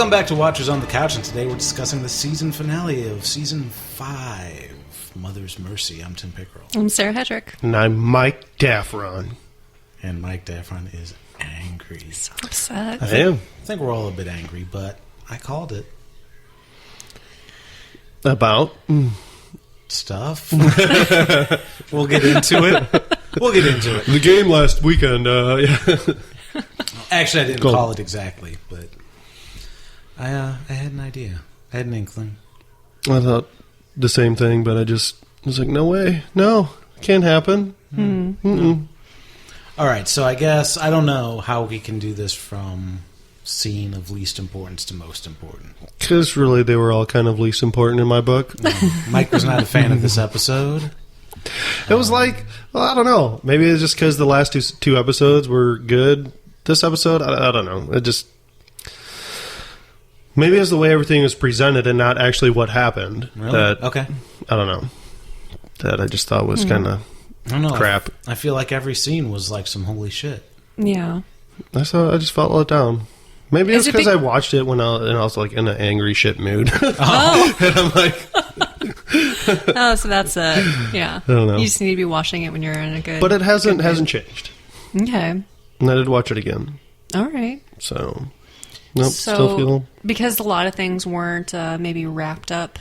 Welcome back to Watchers on the Couch, and today we're discussing the season finale of Season 5, Mother's Mercy. I'm Tim Pickrell. I'm Sarah Hedrick. And I'm Mike Daffron. And Mike Daffron is angry. So upset. I am. I think we're all a bit angry, but I called it. About? Stuff. We'll get into it. The game last weekend, yeah. Actually, I didn't call it exactly, but I had an idea. I had an inkling. I thought the same thing, but I was like, no way. No, can't happen. All right, so I guess I don't know how we can do this from scene of least importance to most important. Because really, they were all kind of least important in my book. Mike was not a fan of this episode. It was like, well, I don't know. Maybe it's just because the last two episodes were good. This episode, I don't know. It just... Maybe it's the way everything was presented and not actually what happened. Really? That, okay. I don't know. That I just thought was kind of crap. I feel like every scene was like some holy shit. Yeah. I just felt let down. Maybe it's because I watched it when I was like in an angry shit mood. Oh. And I'm like... Oh, so that's it. Yeah. I don't know. You just need to be watching it when you're in a good... But it hasn't changed. Okay. And I did watch it again. All right. So... Nope, So, still feel... because a lot of things weren't maybe wrapped up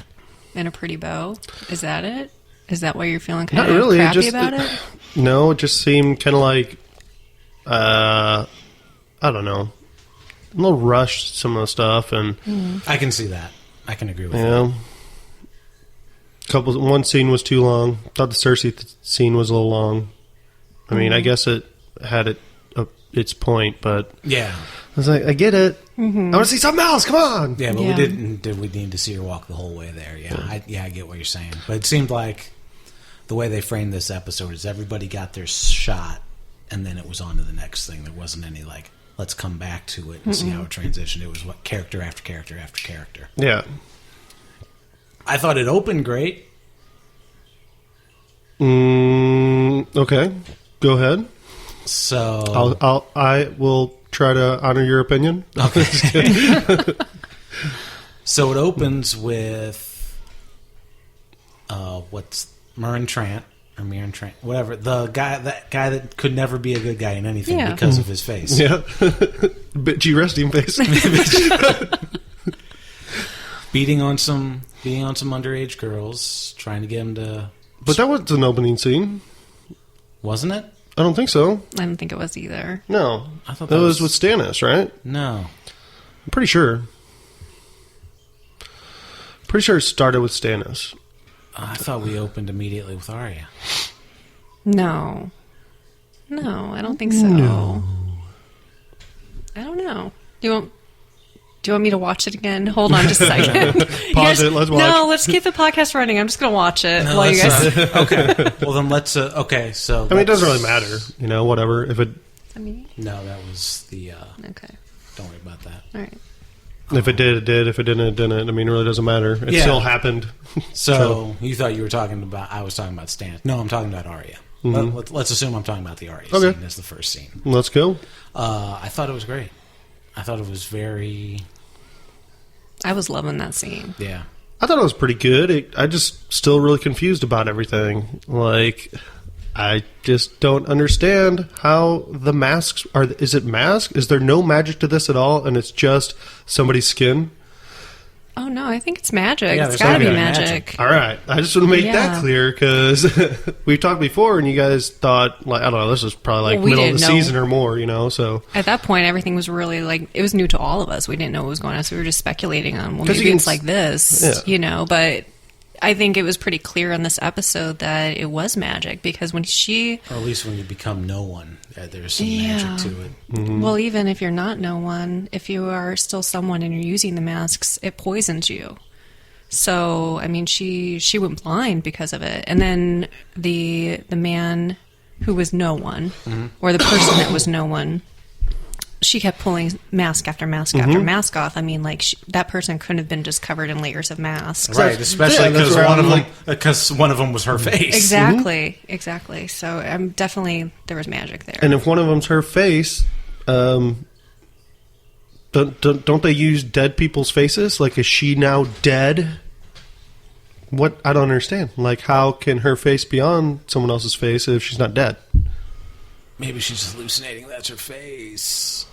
in a pretty bow, is that it? Is that why you're feeling kind Not of really. crappy about it? No, it just seemed kind of like... I don't know. A little rushed, some of the stuff, and... I can see that. I can agree with You that. know... One scene was too long. Thought the Cersei scene was a little long. I mean, I guess it had its point, but... Yeah. I was like, I get it. I want to see something else. Come on. Yeah, but Yeah. we didn't. Did we need to see her walk the whole way there? Yeah, I get what you're saying. But it seemed like the way they framed this episode is everybody got their shot, and then it was on to the next thing. There wasn't any like, let's come back to it and see how it transitioned. It was what character after character after character. Yeah. I thought it opened great. Okay. Go ahead. So I will try to honor your opinion. Okay. So it opens with what's Mirren Trant, whatever, that guy that could never be a good guy in anything because of his face. Yeah. Bitchy resting face. beating on some underage girls, trying to get him to. But that was an opening scene. Wasn't it? I don't think so. I don't think it was either. No. I thought that was with Stannis, right? No. I'm pretty sure. Pretty sure it started with Stannis. I thought we opened immediately with Arya. No, I don't think so. No. I don't know. Do you want me to watch it again? Hold on just a second. Pause it. Let's watch. No, let's keep the podcast running. I'm just going to watch it No, while you guys... okay. Well, then let's... okay, so... I mean, it doesn't really matter. Whatever. If it... I mean... No, that was the... Okay. Don't worry about that. All right. If it did, it did. If it didn't, it didn't. I mean, it really doesn't matter. It still happened. So, you thought you were talking about... I was talking about Stan. No, I'm talking about Arya. Let's assume I'm talking about the Arya scene as the first scene. Let's go. I thought it was great. I thought it was very... I was loving that scene. Yeah. I thought it was pretty good. I just still really confused about everything. Like, I just don't understand how the masks are. Is it mask? Is there no magic to this at all? And it's just somebody's skin? Oh, no, I think it's magic. Yeah, it's there's got to be gotta be magic. All right. I just want to make that clear because we've talked before and you guys thought, like, I don't know, this was probably like middle of the season or more, so. At that point, everything was really like, it was new to all of us. We didn't know what was going on, so we were just speculating on, well, maybe it's like this, but I think it was pretty clear in this episode that it was magic because when she... Or at least when you become no one, there's some magic to it. Mm-hmm. Well, even if you're not no one, if you are still someone and you're using the masks, it poisons you. So, I mean, she went blind because of it. And then the man who was no one, or the person that was no one, she kept pulling mask after mask after mask off. I mean, like, that person couldn't have been just covered in layers of masks. Right, especially because one of them was her face. Exactly. So, definitely, there was magic there. And if one of them's her face, Don't they use dead people's faces? Like, is she now dead? What? I don't understand. Like, how can her face be on someone else's face if she's not dead? Maybe she's hallucinating that's her face.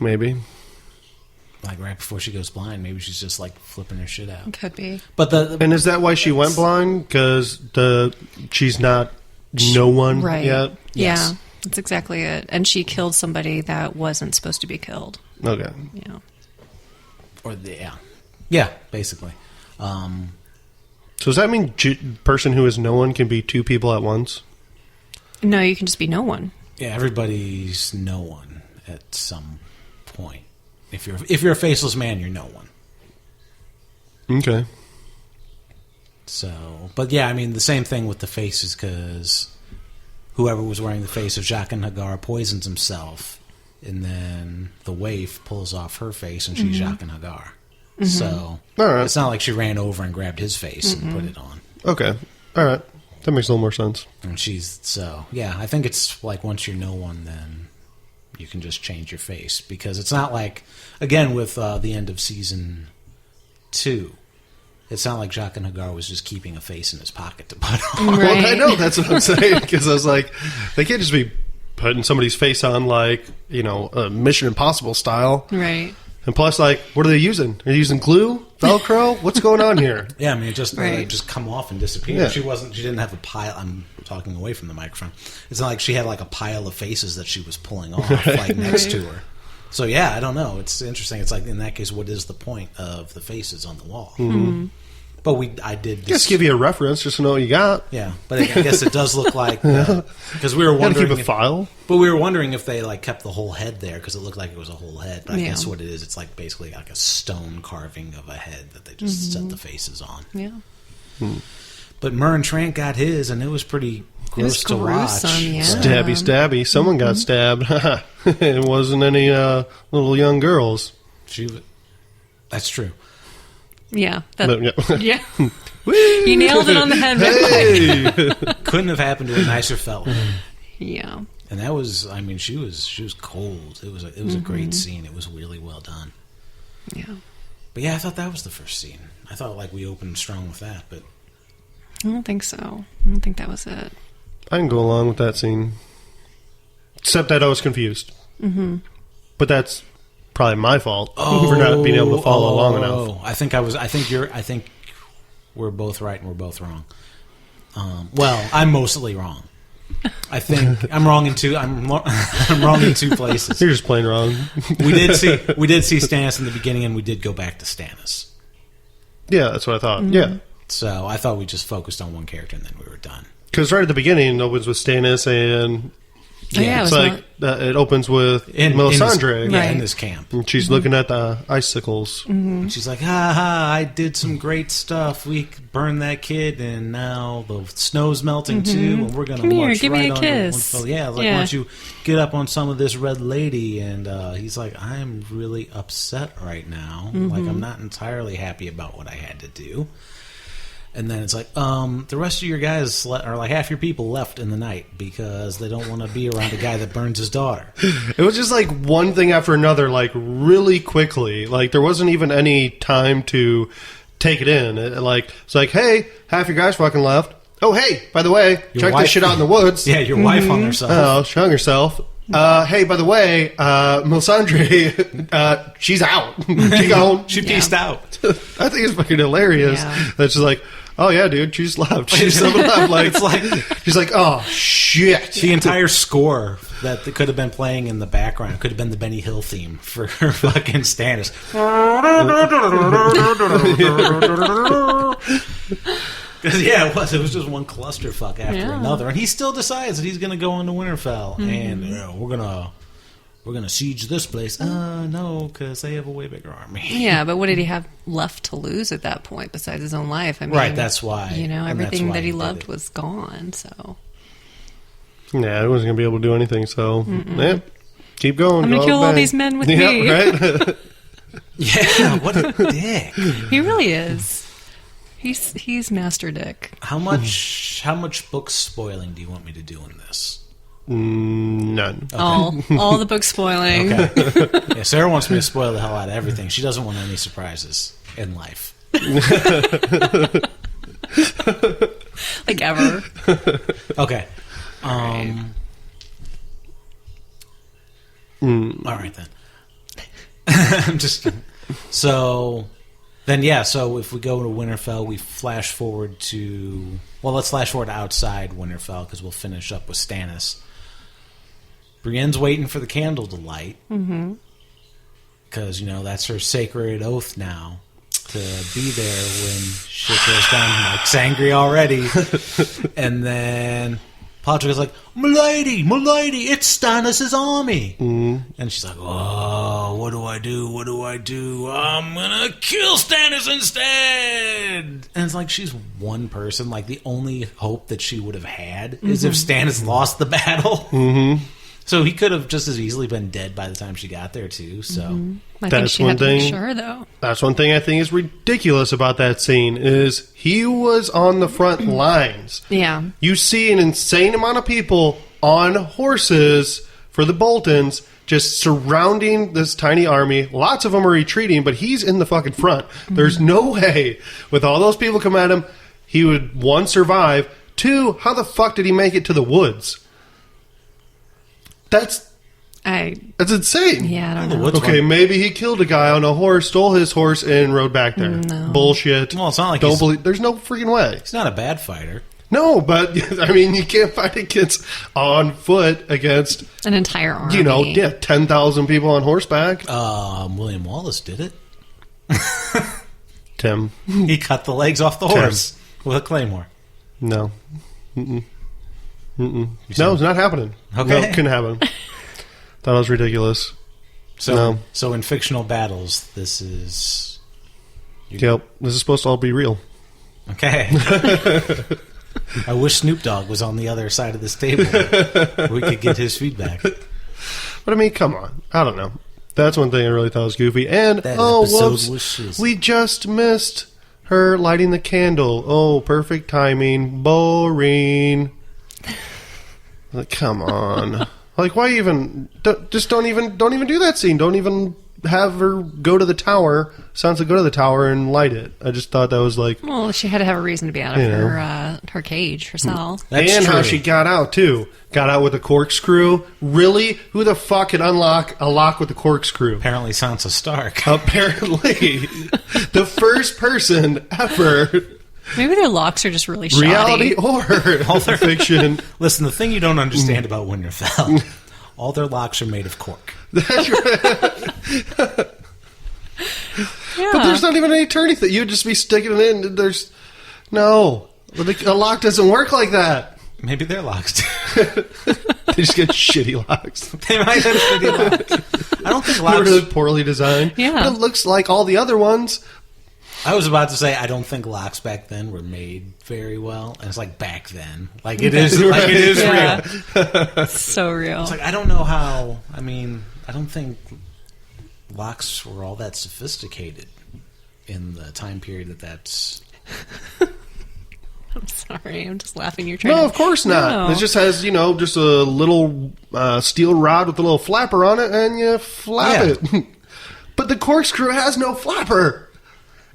Maybe. Like right before she goes blind, maybe she's just like flipping her shit out. Could be. But and is that why she went blind? Because she's not no one right. yet? Yes. Yeah, that's exactly it. And she killed somebody that wasn't supposed to be killed. Okay. Yeah. Yeah, basically. So does that mean person who is no one can be two people at once? No, you can just be no one. Yeah, everybody's no one at some point. If you're a faceless man, you're no one. Okay. So, but yeah, I mean the same thing with the faces, because whoever was wearing the face of Jaqen Hagar poisons himself, and then the waif pulls off her face, and she's Jaqen Hagar. Mm-hmm. So all right. It's not like she ran over and grabbed his face and put it on. Okay. All right. That makes a little more sense. And yeah, I think it's like once you're no one, then you can just change your face, because it's not like, again, with the end of season 2, it's not like Jaqen Hagar was just keeping a face in his pocket to put on. Right. Well, I know, that's what I'm saying, because I was like, they can't just be putting somebody's face on like, a Mission Impossible style. Right. And plus, like, what are they using? Are they using glue? Velcro? What's going on here? Yeah, I mean, it just come off and disappear. Yeah. She didn't have a pile. I'm talking away from the microphone. It's not like she had like a pile of faces that she was pulling off like next to her. So yeah, I don't know. It's interesting. It's like, in that case, what is the point of the faces on the wall? Mm-hmm. But I did just give you a reference just to know what you got. Yeah, but I guess it does look like, because we were wondering, keep a file. But we were wondering if they like kept the whole head there, because it looked like it was a whole head. But I Yeah. guess what it is, it's like basically like a stone carving of a head that they just set the faces on. Yeah. But Murren Trant got his, and it was pretty gross to watch. gruesome, yeah. Stabby. Someone got stabbed. It wasn't any little young girls. That's true. Yeah. But, yeah. Yeah. You nailed it on the head. Hey! Couldn't have happened to a nicer fella. Yeah. And that was, I mean, she was cold. It was a great scene. It was really well done. Yeah. But yeah, I thought that was the first scene. I thought like we opened strong with that, but I don't think so. I don't think that was it. I can go along with that scene. Except that I was confused. Mm-hmm. But that's probably my fault for not being able to follow long enough. I think we're both right and we're both wrong. Well, I'm mostly wrong. I think I'm wrong in two. I'm wrong in two places. You're just plain wrong. We did see Stannis in the beginning, and we did go back to Stannis. Yeah, that's what I thought. Mm-hmm. Yeah. So I thought we just focused on one character, and then we were done. Because right at the beginning, it opens with Stannis, and Yeah, it's like it opens with Melisandre. In this camp. And she's looking at the icicles. And she's like, I did some great stuff. We burned that kid, and now the snow's melting too, and we're going to march give right me a on kiss. why don't you get up on some of this red lady? And he's like, I'm really upset right now. Like, I'm not entirely happy about what I had to do. And then it's like, the rest of your guys, or like half your people left in the night because they don't want to be around a guy that burns his daughter. It was just like one thing after another, like really quickly. Like there wasn't even any time to take it in. It's like, hey, half your guys fucking left. Oh, hey, by the way, check this shit out in the woods. Yeah, your wife hung herself. Oh, she hung herself. Hey, by the way, Melisandre, she's out. She's gone. She peaced out. I think it's fucking hilarious. Yeah. That's just like, oh yeah, dude, she's left. She's left. Like, It's like she's like, oh shit. the entire score that could have been playing in the background could have been the Benny Hill theme for fucking Stannis. Because it was just one clusterfuck after another, and he still decides that he's going to go into Winterfell, and we're gonna siege this place. No, because they have a way bigger army. Yeah, but what did he have left to lose at that point besides his own life? I mean, Right, that's why. Everything that he did loved it. was gone. So Yeah, I wasn't gonna be able to do anything. So yeah, keep going. I'm gonna go kill all bang. these men with yeah, me. Right? Yeah, what a dick. He really is. He's Master Dick. How much book spoiling do you want me to do in this? None. All the book spoiling. Okay. Yeah, Sarah wants me to spoil the hell out of everything. She doesn't want any surprises in life. Like ever. Okay. All right then. I'm just so then so if we go to Winterfell, we flash forward to let's flash forward to outside Winterfell because we'll finish up with Stannis. Brienne's waiting for the candle to light because that's her sacred oath now to be there when shit goes down. Like Sangry already, and then Podrick is like, "Milady, it's Stannis' army," and she's like, "Oh, what do I do? What do I do? I'm gonna kill Stannis instead." And it's like she's one person. Like the only hope that she would have had is if Stannis lost the battle. So he could have just as easily been dead by the time she got there too. So I think she had to make sure, though. That's one thing I think is ridiculous about that scene is he was on the front lines. Yeah. You see an insane amount of people on horses for the Boltons just surrounding this tiny army. Lots of them are retreating, but he's in the fucking front. There's no way, with all those people come at him, he would, one, survive. Two, how the fuck did he make it to the woods? That's insane. Yeah, I don't know. Okay, maybe he killed a guy on a horse, stole his horse, and rode back there. No. Bullshit. Well, it's not like don't believe. There's no freaking way. He's not a bad fighter. No, but I mean, you can't fight against on foot against an entire army. 10,000 people on horseback. William Wallace did it. Tim, he cut the legs off the horse with a claymore. No. No, it's not happening. Okay. No, it couldn't happen. That was ridiculous. So in fictional battles, this is... Yep, this is supposed to all be real. Okay. I wish Snoop Dogg was on the other side of this table. We could get his feedback. But I mean, come on. I don't know. That's one thing I really thought was goofy. And, that whoops, we just missed her lighting the candle. Oh, perfect timing. Boring. Like, come on. Like, why even... Don't even do that scene. Don't even have her go to the tower. Sansa go to the tower and light it. I just thought that was like... Well, she had to have a reason to be out of her cage herself. That's and true. how she got out, too. Got out with a corkscrew. Really? Who the fuck could unlock a lock with a corkscrew? Apparently Sansa Stark. Apparently. The first person ever... Maybe their locks are just really shoddy. Reality or fiction. Listen, the thing you don't understand about Winterfell, all their locks are made of cork. That's right. Yeah. But there's not even any turning thing. You'd just be sticking it in. There's... No. A lock doesn't work like that. Maybe their locks do. They just get shitty locks. They might have shitty locks. I don't think They're locks... really poorly designed. Yeah. But it looks like all the other ones... I was about to say I don't think locks back then were made very well, and it's like back then, like it is, like it is real. It's so real. It's like I don't know how. I mean, I don't think locks were all that sophisticated in the time period that's. I'm sorry, I'm just laughing. You're trying. No, of course not. No. It just has, just a little steel rod with a little flapper on it, and you flap it. But the corkscrew has no flapper.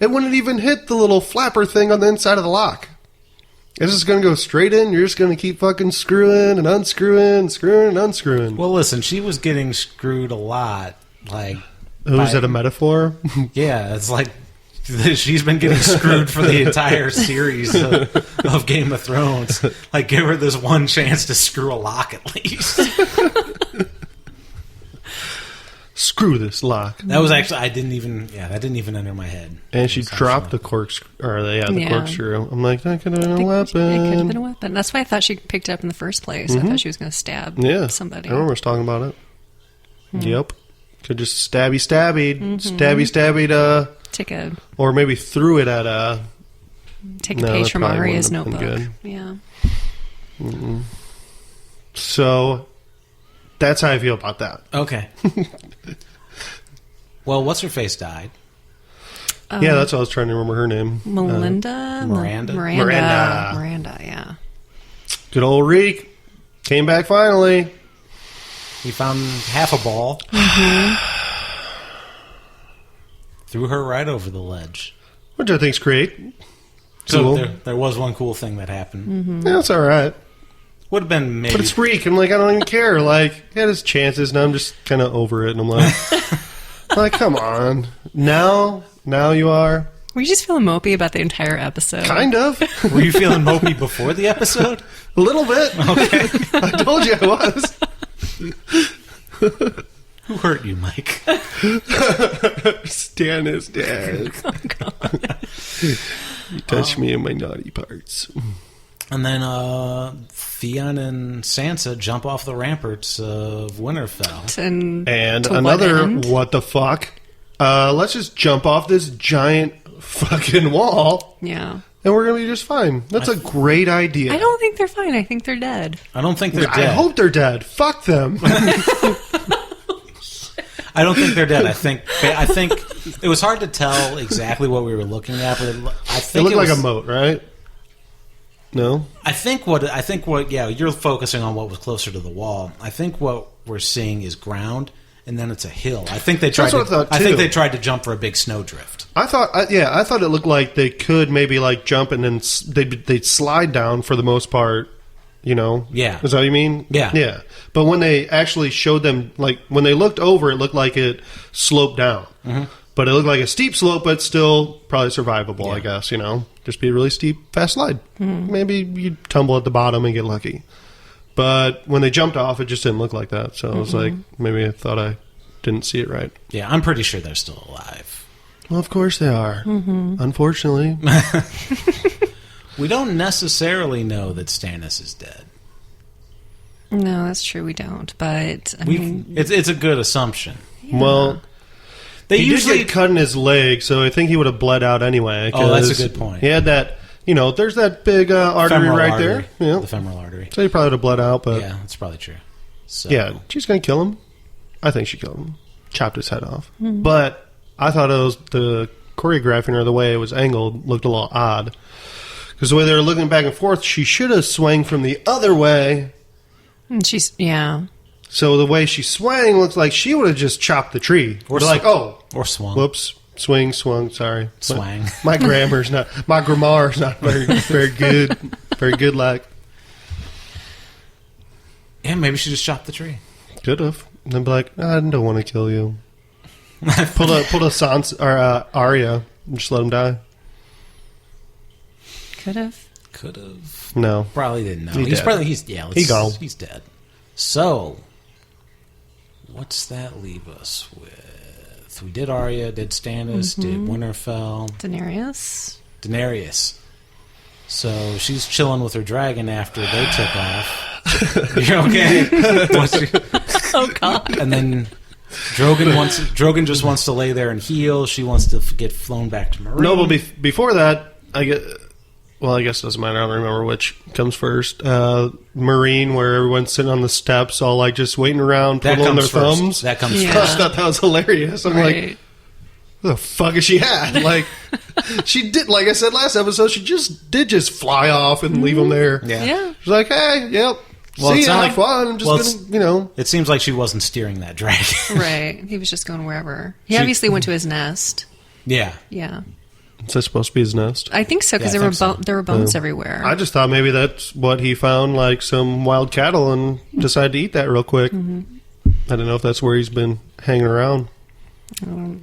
It wouldn't even hit the little flapper thing on the inside of the lock. It's just going to go straight in. You're just going to keep fucking screwing and unscrewing, screwing and unscrewing. Well, listen, she was getting screwed a lot. Like, is that a metaphor? Yeah, it's like she's been getting screwed for the entire series of Game of Thrones. Like, give her this one chance to screw a lock at least. Screw this lock. That was actually that didn't even enter my head. And she dropped the corkscrew. Corkscrew. I'm like, that could have been a weapon. It could have been a weapon. That's why I thought she picked it up in the first place. I thought she was going to stab somebody. I remember us talking about it. Yep. Could just stabby, Take a... or maybe threw it at a... Take a page from Arya's notebook. Good. Yeah. So... That's how I feel about that. Okay. Well, what's-her-face died. Yeah, that's what I was trying to remember her name. Melinda? Miranda? Miranda, yeah. Good old Reek. Came back finally. He found half a ball. Threw her right over the ledge. Which I think's great. So Cool. there was one cool thing that happened. Yeah, it's all right. Would have been maybe. But it's Reek. I'm like, I don't even care. Like, he had his chances. Now I'm just kind of over it. And I'm like, come on. Now you are. Were you just feeling mopey about the entire episode? Kind of. Were you feeling mopey before the episode? A little bit. Okay. I told you I was. Who hurt you, Mike? Stan is dead. Oh, God. You touched me in my naughty parts. And then Theon and Sansa jump off the ramparts of Winterfell. And to another what end? what the fuck? Let's just jump off this giant fucking wall, Yeah. and we're gonna be just fine. That's a great idea. I don't think they're fine. I think they're dead. I don't think they're I dead. hope they're dead. Fuck them. I don't think they're dead. I think it was hard to tell exactly what we were looking at, but I It think looked like was, a moat, right? No. I think what yeah, you're focusing on what was closer to the wall. I think what we're seeing is ground, and then it's a hill. I think they tried. That's what I thought, I think too. they tried to jump for a big snowdrift. I thought it looked like they could maybe like jump and then they'd slide down for the most part. You know, Yeah. Is that what you mean? Yeah. Yeah. But when they actually showed them, like when they looked over, it looked like it sloped down. Mm-hmm. But it looked like a steep slope, but still probably survivable. Yeah. I guess, you know, just be a really steep, fast slide. Maybe you tumble at the bottom and get lucky. But when they jumped off, it just didn't look like that. So I was like, maybe I thought I didn't see it right. Yeah, I'm pretty sure they're still alive. Well, of course they are. Unfortunately. We don't necessarily know that Stannis is dead. No, that's true. We don't. But I mean, It's a good assumption. Well, They he usually did get cut in his leg, so I think he would have bled out anyway. Oh, that's a 'cause good point. He had that, you know, there's that big artery femoral right artery, there. Yeah. the femoral artery. So he probably would have bled out, but Yeah, that's probably true. So, yeah, she's going to kill him. I think she killed him. Chopped his head off. But I thought it was the choreographing or the way it was angled looked a little odd. Because the way they were looking back and forth, she should have swung from the other way. and she's yeah. So the way she swung looks like she would have just chopped the tree. Or Or like, oh, or swung. whoops, swung, sorry. Swang. My grammar's not, my grammar's not very good. Very good, like. Yeah, maybe she just chopped the tree. Could have. And then be like, I don't want to kill you. Pull a Sansa, or Arya, and just let him die. Could have. Could have. No. Probably didn't know. He's He's dead. probably He gone. He's dead. So, what's that leave us with? We did Arya, did Stannis, did Winterfell, Daenerys. So she's chilling with her dragon after they took off. You're okay? Oh God. And then Drogon just wants to lay there and heal. She wants to get flown back to Marine. No, but before that, I guess it doesn't matter. I don't remember which comes first. Marine, where everyone's sitting on the steps, all like just waiting around, that twiddling their comes first. thumbs. That comes Yeah. I first. thought that was hilarious. I'm like, Right. what the fuck is she had? Like, she did, like I said last episode, she just fly off and leave them there. Yeah. She's like, hey, yep. Well, See it's ya, not have fun. I'm just well, gonna, you know. It seems like she wasn't steering that dragon. Right. He was just going wherever. He She- obviously went to his nest. Yeah. Yeah. Is that supposed to be his nest? I think so because Yeah, I there were think so. there were bones everywhere. I just thought maybe that's what he found, like some wild cattle, and decided to eat that real quick. I don't know if that's where he's been hanging around.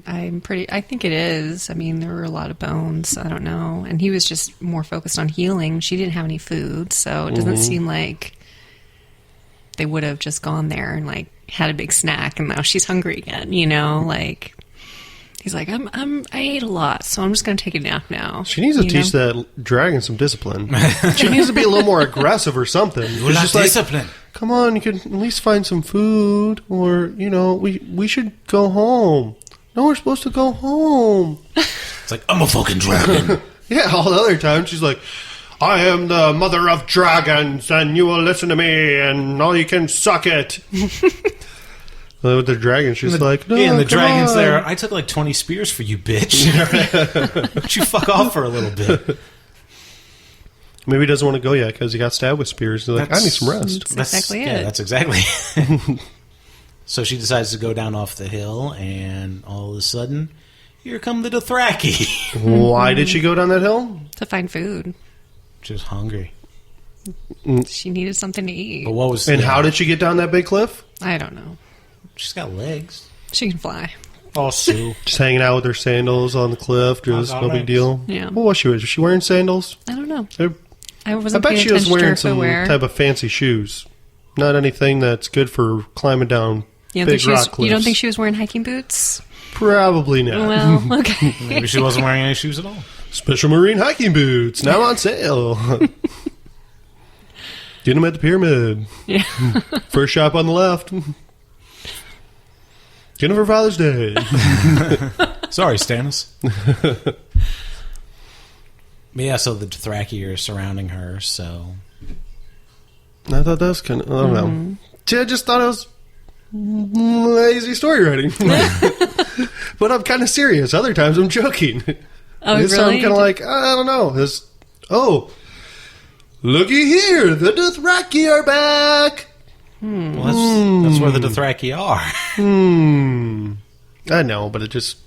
I think it is. I mean, there were a lot of bones. I don't know. And he was just more focused on healing. She didn't have any food, so it doesn't seem like they would have just gone there and like had a big snack and now she's hungry again, you know? Like he's like, I ate a lot, so I'm just gonna take a nap now. She needs to you teach know? that dragon some discipline. She needs to be a little more aggressive or something. It's just like, discipline. come on, you can at least find some food, or you know, we should go home. No, we're supposed to go home. It's like, I'm a fucking dragon. Yeah, all the other times she's like, I am the mother of dragons, and you will listen to me, and all you can suck it. With the dragon, she's like, no, Yeah, and the come dragon's on. there. I took like 20 spears for you, bitch. Why don't you fuck off for a little bit? Maybe he doesn't want to go yet because he got stabbed with spears. He's like, I need some rest. That's exactly it. Yeah, that's exactly it. So she decides to go down off the hill, and all of a sudden, here come the Dothraki. Why did she go down that hill? To find food. She was hungry. She needed something to eat. But what was... And yeah, how did she get down that big cliff? I don't know. She's got legs. She can fly. Oh, Sue. Just hanging out with her sandals on the cliff. Just Oh, no big nice. deal. Yeah. What was she? Was she wearing sandals? I don't know. I I wasn't bet paying she was attention to wearing her some footwear. type of fancy shoes. Not anything that's good for climbing down You don't, big think she was, rock cliffs. you don't think she was wearing hiking boots? Probably not. Well, okay. Maybe she wasn't wearing any shoes at all. Special marine hiking boots now on sale. Get them at the pyramid. Yeah. First shop on the left. Get them for Father's Day. Sorry, Stannis. But yeah, so the Dothraki are surrounding her, so... I thought that was kind of... I don't know. I just thought it was lazy story writing. But I'm kind of serious. Other times I'm joking. Oh, This time really? I'm kind of like, I don't know. Looky here. The Dothraki are back. Well, that's where the Dothraki are. I know, but it just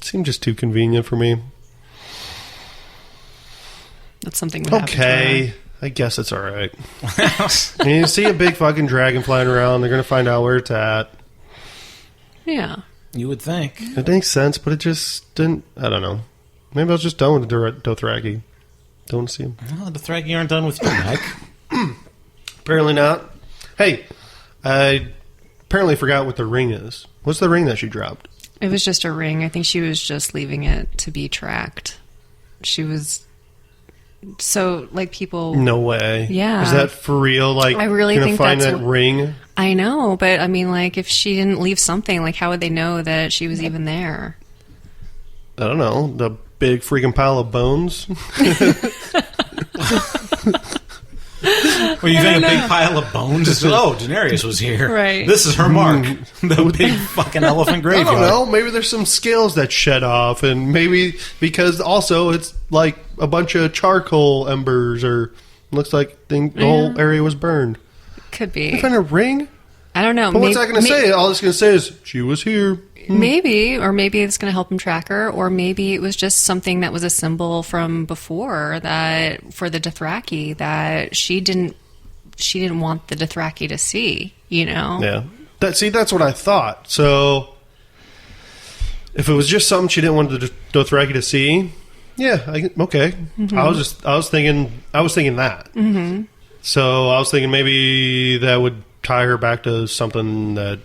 seemed just too convenient for me. That's something that happened to Okay. I guess it's all right. You see a big fucking dragon flying around. They're going to find out where it's at. her. Yeah. You would think. It makes sense, but it just didn't. I don't know. Maybe I was just done with the Dothraki. Don't see him. Well, the Dothraki aren't done with you, Mike. Apparently not. Hey, I apparently forgot what the ring is. What's the ring that she dropped? It was just a ring. I think she was just leaving it to be tracked. She was... So, like, people... No way. Yeah. Is that for real? Like, I really gonna think find that's that what- ring? I know, but, I mean, like, if she didn't leave something, like, how would they know that she was even there? I don't know. The big freaking pile of bones. Well, you think a big pile of bones is... Oh, Daenerys was here. Right. This is her mark. The big fucking elephant I graveyard. don't know. Maybe there's some scales that shed off, and maybe because also it's like a bunch of charcoal embers, or looks like the whole area was burned. Could be. You find a ring? I don't know. But what's that going to say? All it's going to say is she was here. Maybe, or maybe it's going to help him track her, or maybe it was just something that was a symbol from before that for the Dothraki that she didn't want the Dothraki to see. You know? Yeah. That's what I thought. So if it was just something she didn't want the Dothraki to see, yeah, okay. Mm-hmm. I was thinking that. Mm-hmm. So I was thinking maybe that would tie her back to something that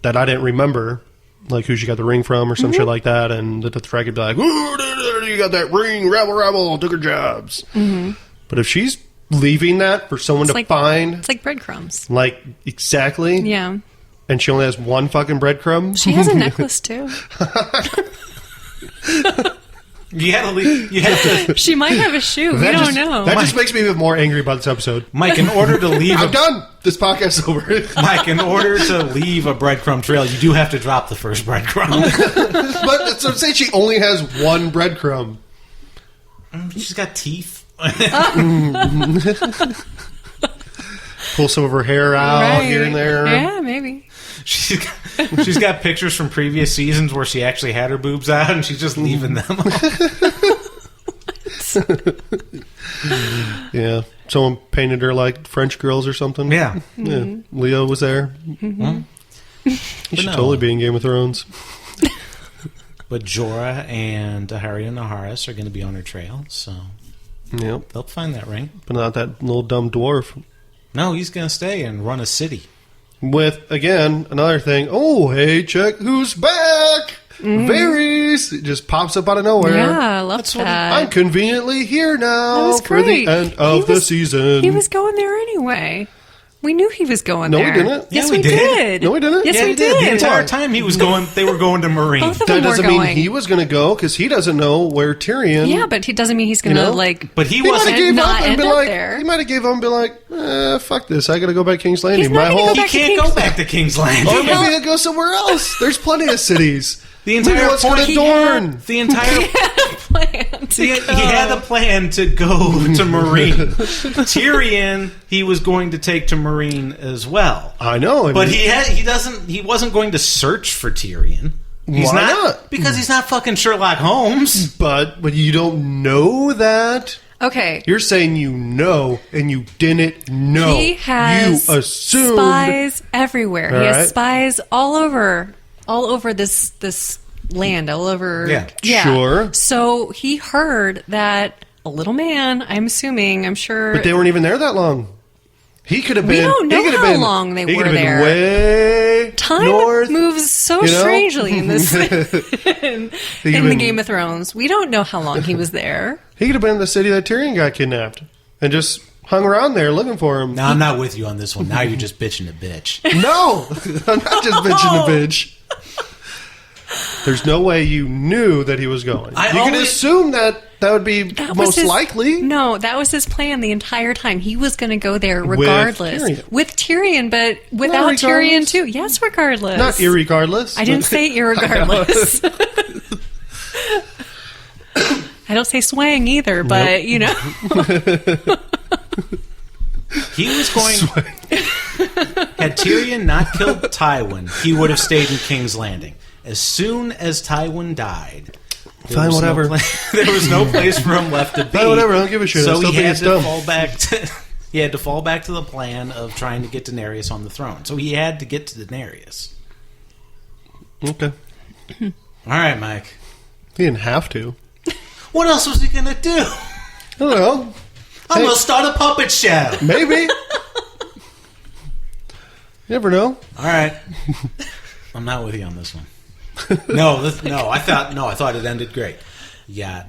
I didn't remember, like who she got the ring from or some shit like that, and the Dothraki would be like, "Ooh, you got that ring, rabble, took her jobs." Mm-hmm. But if she's leaving that for someone to find, it's like breadcrumbs. like exactly, Yeah. and she only has one fucking breadcrumb. She has a necklace too. You had to leave. You had to... She might have a shoe. We That don't just, know. That just makes me even more angry about this episode. Mike, in order to leave... I'm done. This podcast's over. Mike, in order to leave a breadcrumb trail, you do have to drop the first breadcrumb. But that's what I'm saying. She only has one breadcrumb. She's got teeth. Pull some of her hair out Right. here and there. Yeah, maybe. She's got pictures from previous seasons where she actually had her boobs out, and she's just leaving them. Yeah. Someone painted her like French girls or something. Yeah. Yeah. Leo was there. Mm-hmm. He should totally be in Game of Thrones. But Jorah and Ahari and Naharis are going to be on her trail, so Yep. they'll find that ring. But not that little dumb dwarf. No, he's going to stay and run a city. With, again, another thing. Oh, hey, check who's back. Varys. It just pops up out of nowhere. Yeah, I love That's what that. I'm conveniently here That now was for the great. end of the season. He was going there anyway. We knew he was going No, we there. didn't. Yes, Yeah, we we did. did. No, we didn't. Yes, Yeah, we he did. did. The entire time they were going to Marine. Both of That them were doesn't mean going. he was going to go because he doesn't know where Tyrion. Yeah, but he doesn't mean he's going to, You know? like... But he He might wasn't. have gave not up and end been up like, there. he might have gave up and been like, fuck this, I got to go back to King's Landing. He's not gonna go He back to can't King's- go back to King's Landing. Or maybe he'll go somewhere else. There's plenty of cities. The entire Let's go point- to Dorne. The entire plan. He had a plan to go to Marine. Tyrion, he was going to take to Marine as well. I know, but he wasn't going to search for Tyrion. He's Why not? Because he's not fucking Sherlock Holmes. But you don't know that. Okay. You're saying you know, and you didn't know. He has you assumed. spies everywhere. All He right. has spies all over this land, all over. Yeah. Sure. So he heard that a little man, I'm sure. But they weren't even there that long. He could have been. We don't know he could have how been, long they he were could have there. been way Time north. moves so you know? strangely in this in He could the been- Game of Thrones. We don't know how long he was there. He could have been in the city that Tyrion got kidnapped and just hung around there looking for him. No, I'm not with you on this one. Now you're just bitching a bitch. No, I'm not just bitching a bitch. There's no way you knew that he was going. You could assume that would be That was most his- likely. No, that was his plan the entire time. He was going to go there regardless. With Tyrion, but without Tyrion too. Yes, regardless. Not irregardless. I didn't say irregardless. I don't say swang either, but you know. He was going. Had Tyrion not killed Tywin, he would have stayed in King's Landing. As soon as Tywin died, Fine, whatever. There was no place for him left to be. Fine, whatever. I don't give a shit. I So still he think had it's to dumb. fall back to. He had to fall back to the plan of trying to get Daenerys on the throne. So he had to get to Daenerys. Okay. All right, Mike. He didn't have to. What else was he gonna do? I don't know. I'm gonna start a puppet show. Maybe. You never know. All right. I'm not with you on this one. I thought it ended great. Yeah,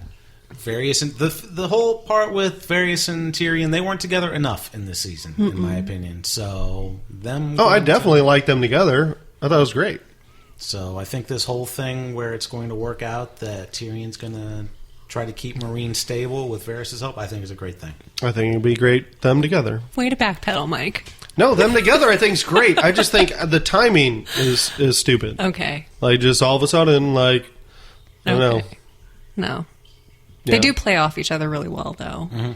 Varys and the whole part with Varys and Tyrion, they weren't together enough in this season, in my opinion. So them. Oh, I definitely like them together. I thought it was great. So I think this whole thing where it's going to work out that Tyrion's going to try to keep Marine stable with Varys' help, I think is a great thing. I think it'd be great them together. Way to backpedal, Mike. No, them together I think is great. I just think the timing is stupid. Okay. Like just all of a sudden, like I don't know. No. Yeah. They do play off each other really well, though. Mm-hmm.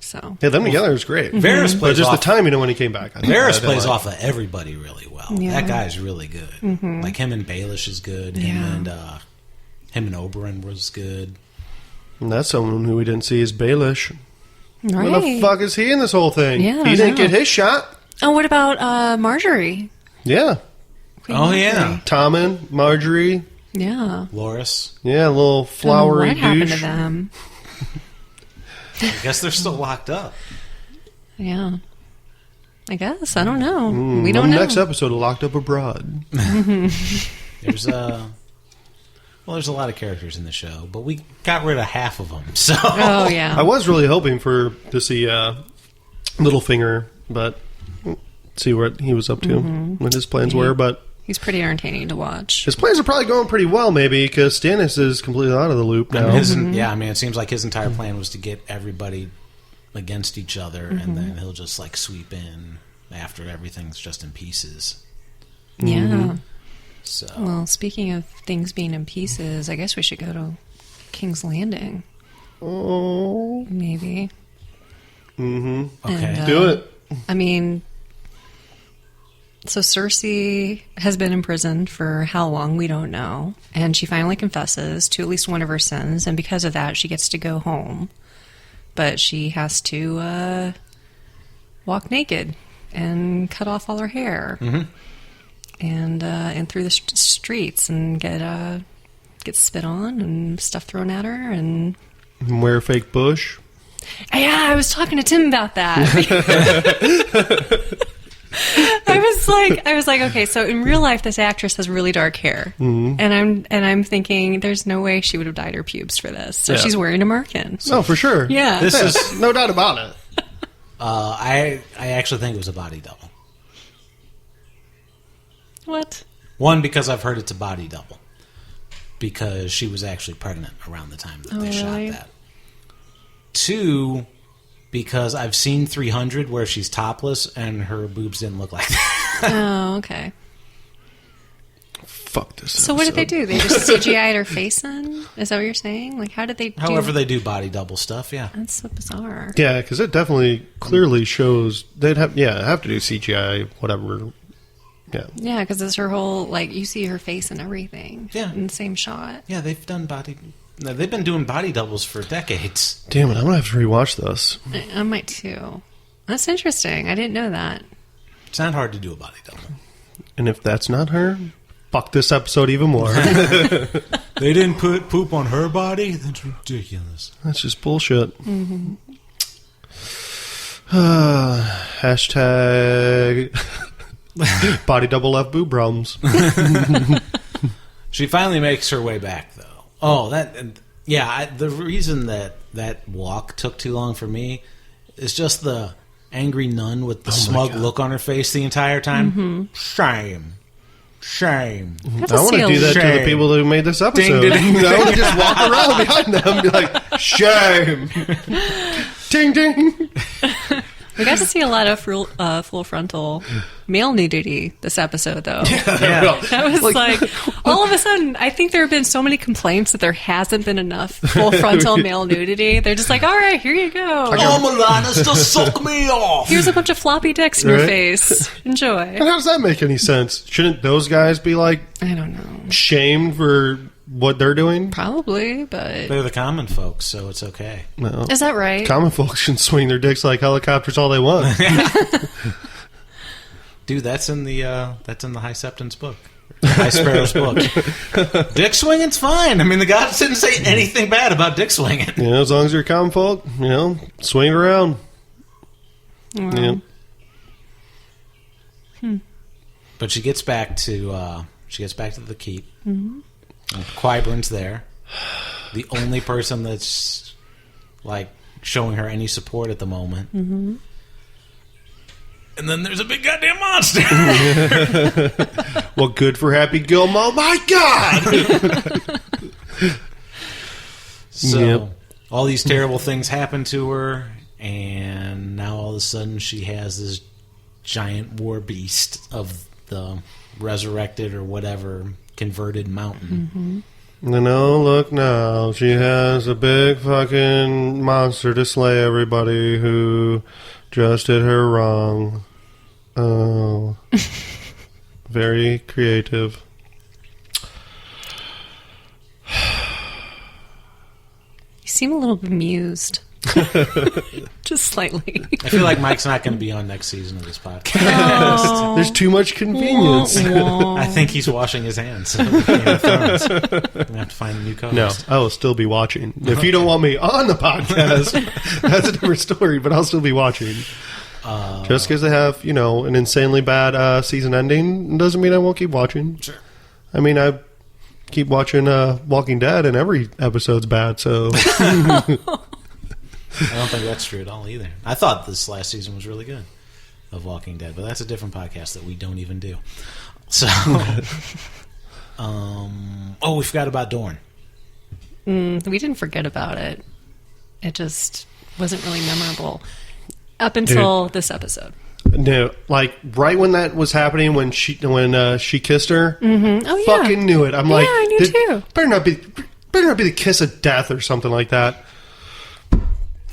So. Yeah, them together is great. Varys But plays just off. the timing of when he came back. I Varys plays like. off of everybody really well. Yeah. That guy's really good. Like him and Baelish is good. Him and Oberyn was good. And that's someone who we didn't see is Baelish. Right. Where the fuck is he in this whole thing? Yeah, he I didn't know. get his shot. Oh, what about Marjorie? Yeah. Queen Oh, Marjorie. yeah. Tommen, Marjorie. Yeah. Loras. Yeah, a little flowery What happened douche. to them? I guess they're still locked up. Yeah. I guess. I don't know. We don't know. Next episode of Locked Up Abroad. There's there's a lot of characters in the show, but we got rid of half of them. So Oh, yeah. I was really hoping to see Littlefinger, but see what he was up to, what his plans were. But He's pretty entertaining to watch. his plans are probably going pretty well, maybe, because Stannis is completely out of the loop now. it seems like his entire plan was to get everybody against each other, and then he'll just like sweep in after everything's just in pieces. Yeah. So Well, speaking of things being in pieces, I guess we should go to King's Landing. Oh. Maybe. okay, And, Do it. I mean, so Cersei has been imprisoned for how long, we don't know. And she finally confesses to at least one of her sins, and because of that, she gets to go home. But she has to walk naked and cut off all her hair. And through the streets and get spit on and stuff thrown at her. And Wear a fake bush. yeah, I was talking to Tim about that. I was like, okay, so in real life, this actress has really dark hair, and I'm thinking, there's no way she would have dyed her pubes for this. So Yeah. she's wearing a merkin. No, for sure. Yeah. This is No doubt about it. I actually think it was a body double. What? One, because I've heard it's a body double, because she was actually pregnant around the time that they shot really? that. Two, because I've seen 300 where she's topless and her boobs didn't look like that. Oh, okay. Fuck this. So what did they do? They just CGI'd her face in? Is that what you're saying? Like, how did they do... However they do body double stuff, yeah. That's so bizarre. Yeah, because it definitely clearly shows they'd have to do CGI, whatever. Yeah. Yeah, because it's her whole, like, you see her face and everything. Yeah. In the same shot. Yeah, they've been doing body doubles for decades. Damn it, I'm going to have to rewatch this. I might too. That's interesting. I didn't know that. It's not hard to do a body double. And if that's not her, fuck this episode even more. They didn't put poop on her body? That's ridiculous. That's just bullshit. Mm-hmm. Hashtag body double left boob problems. She finally makes her way back, though. Oh, the reason that walk took too long for me is just the angry nun with the smug look on her face the entire time. Mm-hmm. Shame. I want to do that to the people who made this episode. Ding, ding, ding. I want to just walk around behind them and be like, shame. Ding, ding. We got to see a lot of full frontal male nudity this episode, though. Yeah. That was like, all of a sudden, I think there have been so many complaints that there hasn't been enough full frontal male nudity. They're just like, all right, here you go. Oh, Milanas, just suck me off. Here's a bunch of floppy dicks in your face. Enjoy. And how does that make any sense? Shouldn't those guys be like I don't know. shamed for what they're doing? Probably, but... They're the common folks, so it's okay. No. Is that right? Common folks can swing their dicks like helicopters all they want. Dude, that's in the High Septon's book. High Sparrow's book. Dick swinging's fine. I mean, the gods didn't say anything bad about dick swinging. You know, as long as you're a common folk, swing it around. Well, Yeah. But she gets back to the keep. Mm-hmm. Qyburn's there. The only person that's like showing her any support at the moment. Mm-hmm. And then there's a big goddamn monster. Well, good for Happy Gilmore. My God! So all these terrible things happen to her, and now all of a sudden she has this giant war beast of the resurrected or whatever converted mountain. mm-hmm. Look now. She has a big fucking monster to slay everybody who just did her wrong. Oh. Very creative. You seem a little bemused. Just slightly. I feel like Mike's not going to be on next season of this podcast. Oh. There's too much convenience. I think he's washing his hands. Game of Thrones. I'm going to have to find a new co-host. No, I will still be watching. If you don't want me on the podcast, that's a different story, but I'll still be watching. Just because they have, an insanely bad season ending doesn't mean I won't keep watching. Sure. I mean, I keep watching Walking Dead, and every episode's bad, so... I don't think that's true at all either. I thought this last season was really good of Walking Dead, but that's a different podcast that we don't even do. So, we forgot about Dorne. We didn't forget about it. It just wasn't really memorable up until this episode. No, like right when that was happening, when she kissed her, Mm-hmm. Oh yeah, fucking knew it. I'm like, I knew too. Better not be the kiss of death or something like that.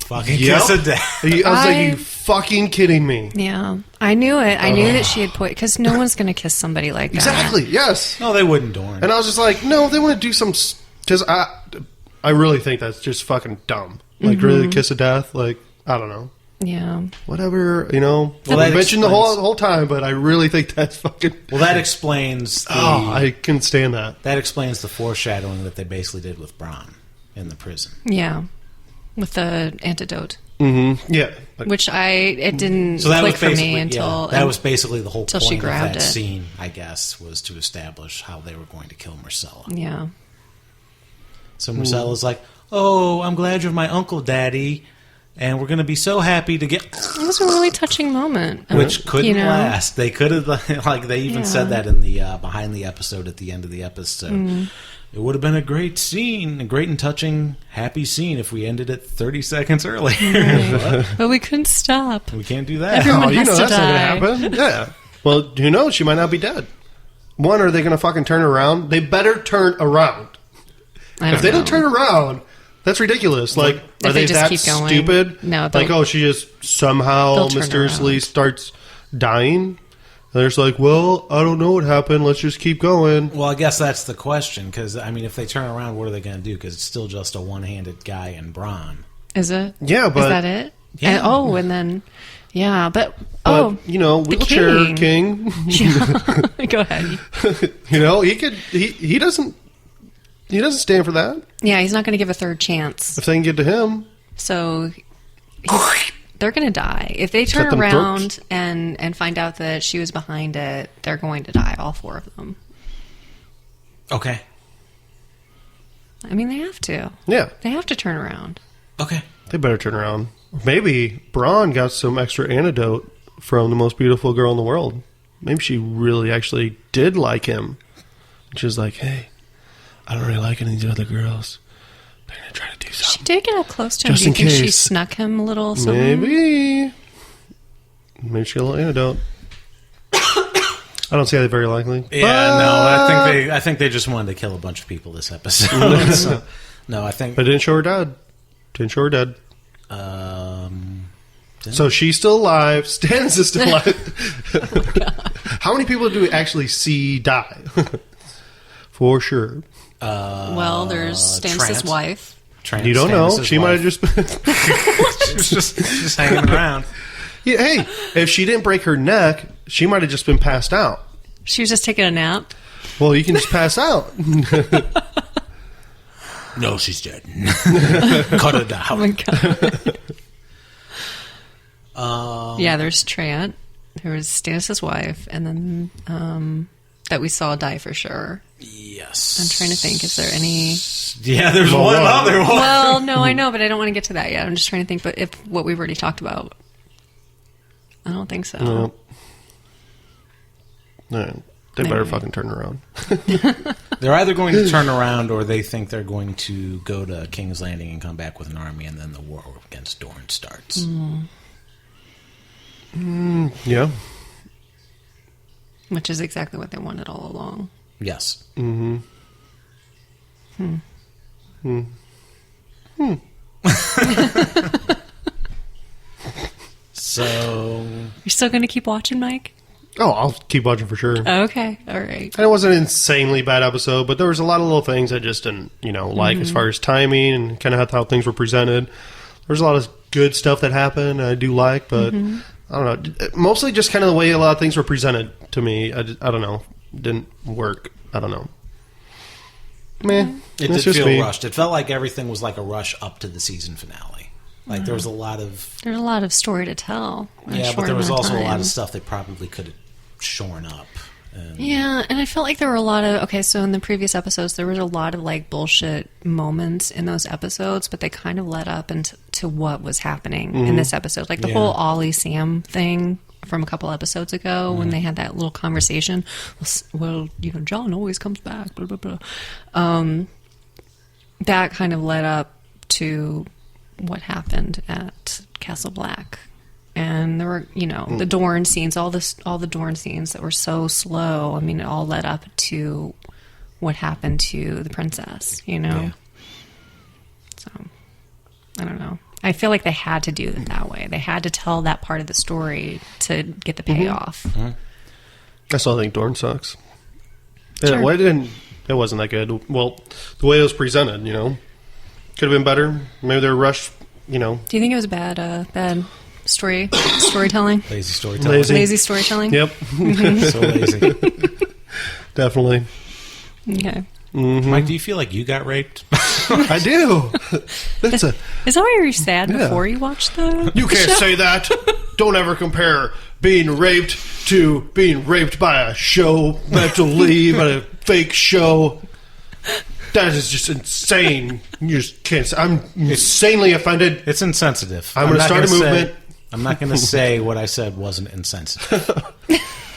Fucking kiss of death. I was like, you fucking kidding me? Yeah, I knew it. I knew that she had because no one's going to kiss somebody like that. Exactly. Yes. No, they wouldn't, Dorne. And I was just like, no, they want to do some because I really think that's just fucking dumb. Like, really, kiss of death? Like, I don't know. Yeah. Whatever, Well, I mentioned the whole time, but I really think that's fucking... Well, that explains I can stand that. That explains the foreshadowing that they basically did with Bronn in the prison. Yeah. With the antidote. Mm-hmm. Yeah. Which it didn't So that click was for basically me until... that was basically the whole until point she of grabbed that it. scene, I guess, was to establish how they were going to kill Marcella. Yeah. So Marcella's like, "Oh, I'm glad you're my uncle, Daddy, and we're going to be so happy to get..." It was a really touching moment. Which couldn't last. They could have, like, they even Yeah. said that in the behind the episode at the end of the episode. It would have been a great scene, a great and touching, happy scene if we ended it 30 seconds earlier. What? But we couldn't stop. We can't do that. Everyone has to that's die. not going to happen. Yeah. Well, who knows? She might not be dead. one, are they going to fucking turn around? They better turn around. If they don't turn around, that's ridiculous. Like, if are they just that keep going, stupid? No, like, oh, she just somehow mysteriously starts dying. And they're just like, well, I don't know what happened. Let's just keep going. Well, I guess that's the question. Because I mean, if they turn around, what are they going to do? Because it's still just a one-handed guy in Bronn. Is it? Yeah, but is that it? Yeah. And then but you know, wheelchair king. Go ahead. You know, he doesn't stand for that. Yeah, he's not going to give a third chance. If they can get to him, so they're going to die if they turn around and find out that she was behind it. They're going to die, all four of them. Okay. I mean, they have to. Yeah, they have to turn around. Okay. They better turn around. Maybe Bronn got some extra antidote from the most beautiful girl in the world. Maybe she really actually did like him. She was like, hey, I don't really like any of these other girls. They're going to try to do something. She did get up close to him. Just Do you in think case. she snuck him a little something? Maybe she got a little antidote. I don't see that very likely. Yeah, no, I think they just wanted to kill a bunch of people this episode. So, no, I think... But didn't show her dead. So she's still alive. Stannis is still alive. How many people do we actually see die? For sure. Well, there's Stannis' wife. You don't know. She might have just been... She was just hanging around. Yeah, hey, if she didn't break her neck, she might have just been passed out. She was just taking a nap. Well, you can just pass out. No, she's dead. Cut her down. Oh my god. Yeah, there's Trant, who was Stannis' wife, and then that we saw die for sure. Yes. I'm trying to think. Is there any? Yeah, there's one other one. Well, no, I know, but I don't want to get to that yet. I'm just trying to think. But if what we've already talked about, I don't think so. No. No, they better fucking turn around. They're either going to turn around or they think they're going to go to King's Landing and come back with an army, and then the war against Dorne starts. Yeah. Which is exactly what they wanted all along. Yes. So... You're still going to keep watching, Mike? Oh, I'll keep watching for sure. Okay, all right. And it wasn't an insanely bad episode, but there was a lot of little things I just didn't, like as far as timing and kind of how things were presented. There's a lot of good stuff that happened I do like, but I don't know. Mostly just kind of the way a lot of things were presented to me. I don't know. Didn't work. I don't know. Meh. It did feel rushed. It felt like everything was like a rush up to the season finale. Like there was a lot of... There's a lot of story to tell. Yeah, but there was also a lot of stuff they probably could have shorn up. Yeah, and I felt like there were a lot of... Okay, so in the previous episodes, there was a lot of like bullshit moments in those episodes, but they kind of led up into what was happening in this episode. Like the whole Ollie Sam thing from a couple episodes ago when they had that little conversation. Well, John always comes back, blah, blah, blah. That kind of led up to what happened at Castle Black. And there were, the Dorne scenes, all the Dorne scenes that were so slow. I mean, it all led up to what happened to the princess, Yeah. So, I don't know. I feel like they had to do it that way. They had to tell that part of the story to get the payoff. I still think Dorne sucks. Sure. It wasn't that good. Well, the way it was presented, could have been better. Maybe they were rushed, Do you think it was bad storytelling? Lazy storytelling. Lazy storytelling? Yep. So lazy. Definitely. Okay. Mike, do you feel like you got raped? I do. Is that why you were sad before you watched the You can't show? say that. Don't ever compare being raped to being raped by a show mentally, by a fake show. That is just insane. You just can't say. I'm insanely offended. It's insensitive. I'm going to start a movement. I'm not going to say what I said wasn't insensitive.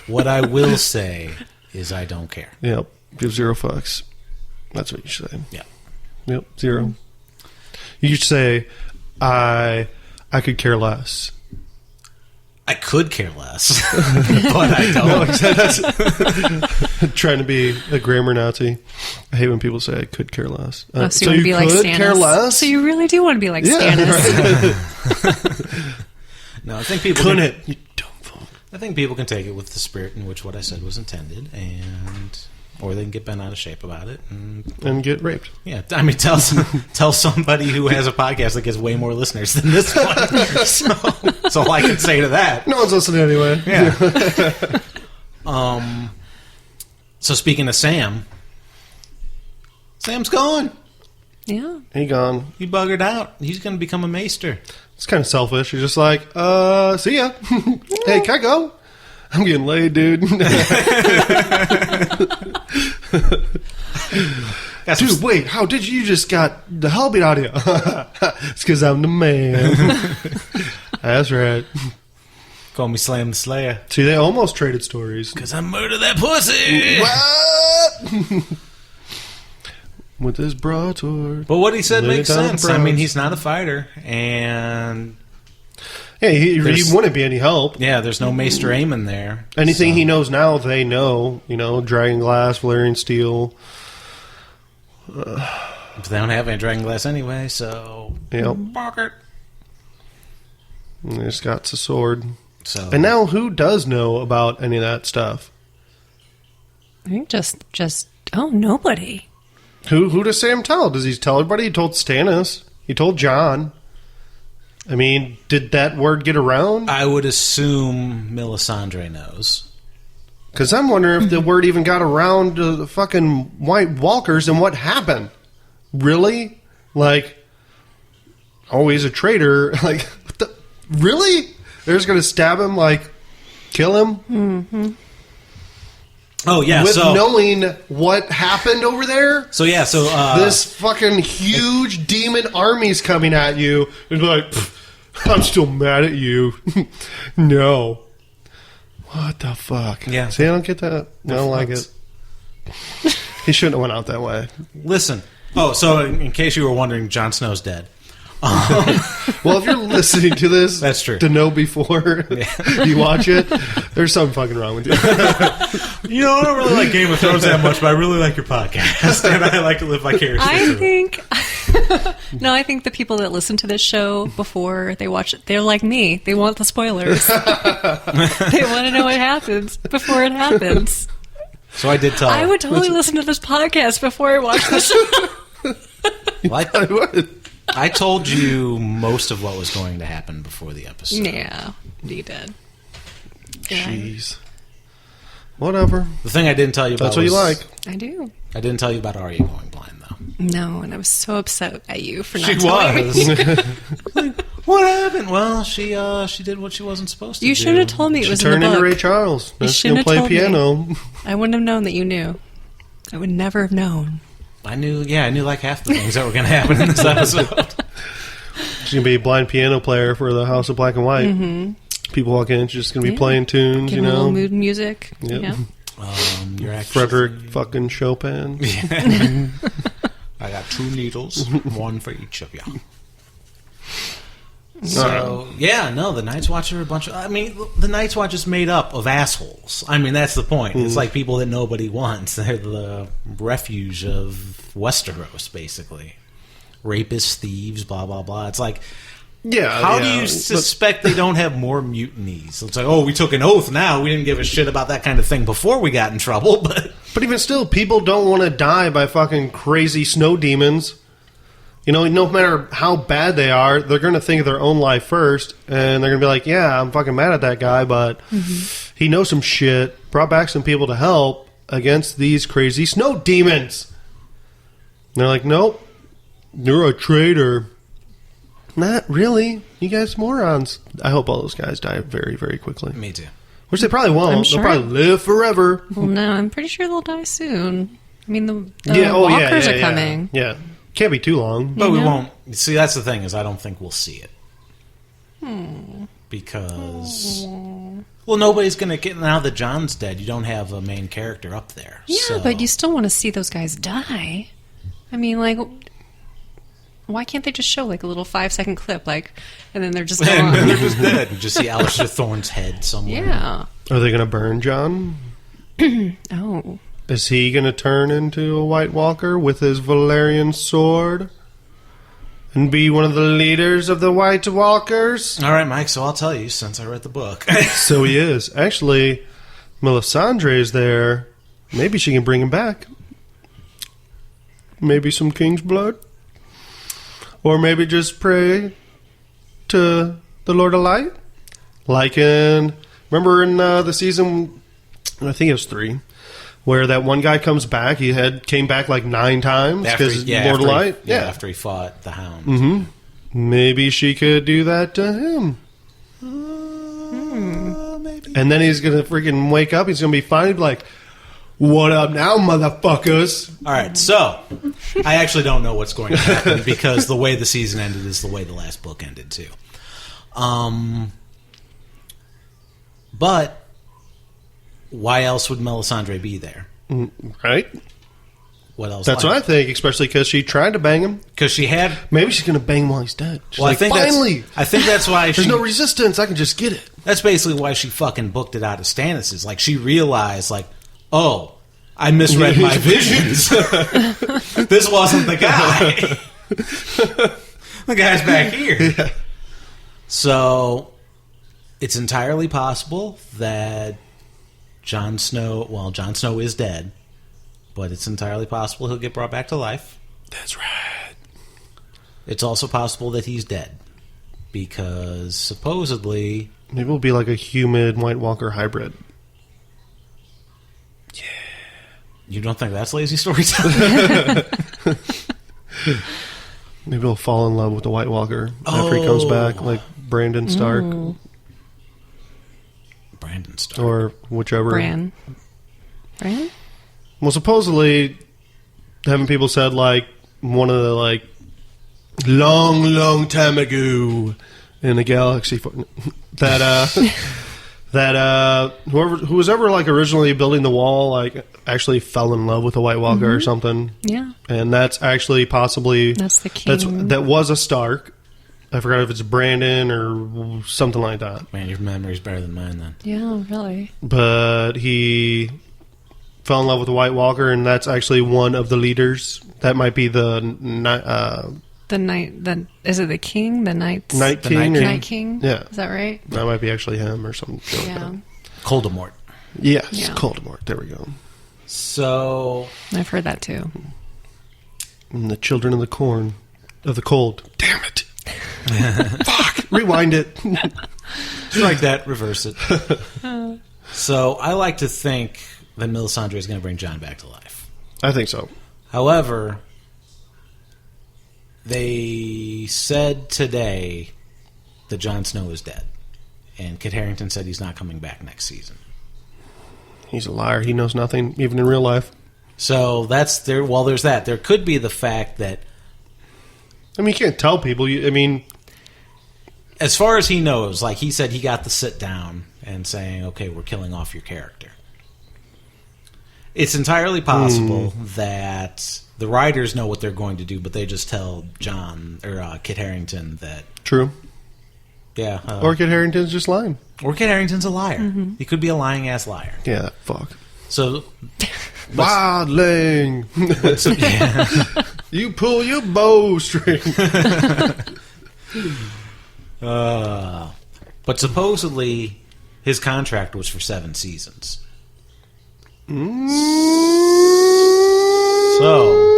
What I will say is I don't care. Yep. Give zero fucks. That's what you should say. Yeah. Yep. Zero. You should say, I could care less. I could care less, but I don't. No, that's trying to be a grammar Nazi. I hate when people say I could care less. So you want to be like Stannis? Care less? So you really do want to be like Stannis. Right. No, I think people Couldn't it? You dumb fuck. I think people can take it with the spirit in which what I said was intended, or they can get bent out of shape about it, And get raped. yeah. I mean, tell somebody who has a podcast that gets way more listeners than this one. So all I can say to that. No one's listening anyway. Yeah. So speaking of Sam's gone. Yeah. He gone. He buggered out. He's going to become a maester. It's kind of selfish. He's just like, see ya. Hey, can I go? I'm getting laid, dude. Dude, wait, how did you just got the hell beat out of you? It's because I'm the man. That's right. Call me Slam the Slayer. See, they almost traded stories. Because I murdered that pussy. What? With his broadsword. But what he said Lay makes down sense. the I mean, bronze. he's not a fighter, and Yeah, he There's- wouldn't be any help. yeah, there's no Maester Aemon there. Anything so- he knows now, they know. You know, Dragon Glass, Valyrian Steel. But they don't have any dragon glass anyway, so Yep. Barker. And they just got a sword. So And now, who does know about any of that stuff? I think nobody. Who does Sam tell? Does he tell everybody? He told Stannis. He told Jon. I mean, did that word get around? I would assume Melisandre knows. Because I'm wondering if the word even got around to the fucking White Walkers and what happened. Really? Like, oh, he's a traitor. Like, what the? Really? They're just going to stab him, like, kill him? Mm-hmm. Oh yeah, With so knowing what happened over there? so This fucking huge demon army's coming at you. And be like, I'm still mad at you. No. What the fuck? Yeah. See, I don't get that. I don't like it. He shouldn't have went out that way. listen. Oh, so in case you were wondering, Jon Snow's dead. Well, if you're listening to this, That's true. to know before you watch it, there's something fucking wrong with you. You know, I don't really like Game of Thrones that much, but I really like your podcast, and I like to live vicariously. I through it. think I think the people that listen to this show before they watch it, they're like me. They want the spoilers. They want to know what happens before it happens. So I did tell. I would totally listen to this podcast before I watch the show. Well, I told you most of what was going to happen before the episode. Yeah, you did. Yeah, Jeez. Whatever. The thing I didn't tell you about That's what you was- like. I do. I didn't tell you about Arya going blind, though. No, and I was so upset at you for not She telling me. was. What happened? Well, she did what she wasn't supposed to You do. should have told me it She was in the turned into book. Ray Charles. Now she's shouldn't going to have play told me. piano. I wouldn't have known that you knew. I would never have known. I knew like half the things that were going to happen in this episode. She's going to be a blind piano player for the House of Black and White. Mm-hmm. People walk in, she's just going to be playing tunes, Give you a little know. mood music. Yep. Yeah. You're actually, Frederick fucking Chopin. I got 2 needles, one for each of you. So the Night's Watch are a bunch of. I mean, the Night's Watch is made up of assholes. I mean, that's the point. It's like people that nobody wants. They're the refuge of Westeros, basically. Rapists, thieves, blah blah blah. It's like, how do you suspect they don't have more mutinies? It's like, oh, we took an oath. Now we didn't give a shit about that kind of thing before we got in trouble. But even still, people don't want to die by fucking crazy snow demons. You know, no matter how bad they are, they're going to think of their own life first, and they're going to be like, yeah, I'm fucking mad at that guy, but he knows some shit, brought back some people to help against these crazy snow demons. And they're like, nope, you're a traitor. Not really. You guys morons. I hope all those guys die very, very quickly. Me too. Which they probably won't. I'm sure. They'll probably live forever. Well, no, I'm pretty sure they'll die soon. I mean, the walkers are coming. Yeah. Can't be too long. But we know? won't. See, that's the thing, is I don't think we'll see it. Because, well, nobody's going to get, now that John's dead, you don't have a main character up there. Yeah, so. but you still want to see those guys die. I mean, like, Why can't they just show like a little 5-second clip, like, and then they're just And gone? then they're just dead. You just see Alistair Thorne's head somewhere. Yeah. Are they going to burn John? Oh. Is he going to turn into a White Walker with his Valerian sword? And be one of the leaders of the White Walkers? All right, Mike, so I'll tell you since I read the book. So he is. Actually, Melisandre's there. Maybe she can bring him back. Maybe some King's blood. Or maybe just pray to the Lord of Light. Like remember in the season, I think it was 3, where that one guy comes back. He came back like 9 times because Lord of Light. After he fought the Hound. Mm-hmm. Maybe she could do that to him. Maybe. And then he's going to freaking wake up. He's going to be fine. He'd be like, what up now, motherfuckers? All right, so I actually don't know what's going to happen because the way the season ended is the way the last book ended too. But why else would Melisandre be there? Right? What else? That's what I think, especially because she tried to bang him. Because she had. Maybe she's going to bang him while he's dead. She's Well, like, finally! I think that's why There's no resistance. I can just get it. That's basically why she fucking booked it out of Stannis's. Like, she realized, like, oh, I misread my visions. This wasn't the guy. The guy's back here. Yeah. So, it's entirely possible that Jon Snow is dead, but it's entirely possible he'll get brought back to life. That's right. It's also possible that he's dead, because supposedly... Maybe it'll be like a human White Walker hybrid. Yeah. You don't think that's lazy storytelling? Maybe he'll fall in love with the White Walker after he comes back, like Brandon Stark. Brandon Stark. Or whichever. Bran? Well, supposedly, haven't people said, like, one of the, like, long time ago in the galaxy that who was ever, like, originally building the wall, like, actually fell in love with a White Walker or something. Yeah. And that's actually possibly... That's the king. That was a Stark. I forgot if it's Brandon or something like that. Man, your memory's better than mine then. Yeah, really. But he fell in love with the White Walker, and that's actually one of the leaders. That might be the is it the king? The Night King? Night King? Yeah. Is that right? That might be actually him or something. Yeah. Coldemort. Yes, Yeah. Coldemort. There we go. So... I've heard that too. And the children of the corn. Of the cold. Damn it. Fuck. Rewind it. Like that, reverse it. So I like to think that Melisandre is going to bring Jon back to life. I think so. However, they said today that Jon Snow is dead. And Kit Harington said he's not coming back next season. He's a liar. He knows nothing, even in real life. So that's there. Well, there's that. There could be the fact that, I mean, you can't tell people. as far as he knows, like he said, he got the sit down and saying, "Okay, we're killing off your character." It's entirely possible that the writers know what they're going to do, but they just tell John or Kit Harington that. True. Yeah. Or Kit Harington's just lying. Or Kit Harington's a liar. He could be a lying ass liar. Yeah, fuck. So. Wildling. Yeah. You pull your bowstring. But supposedly his contract was for 7 seasons. So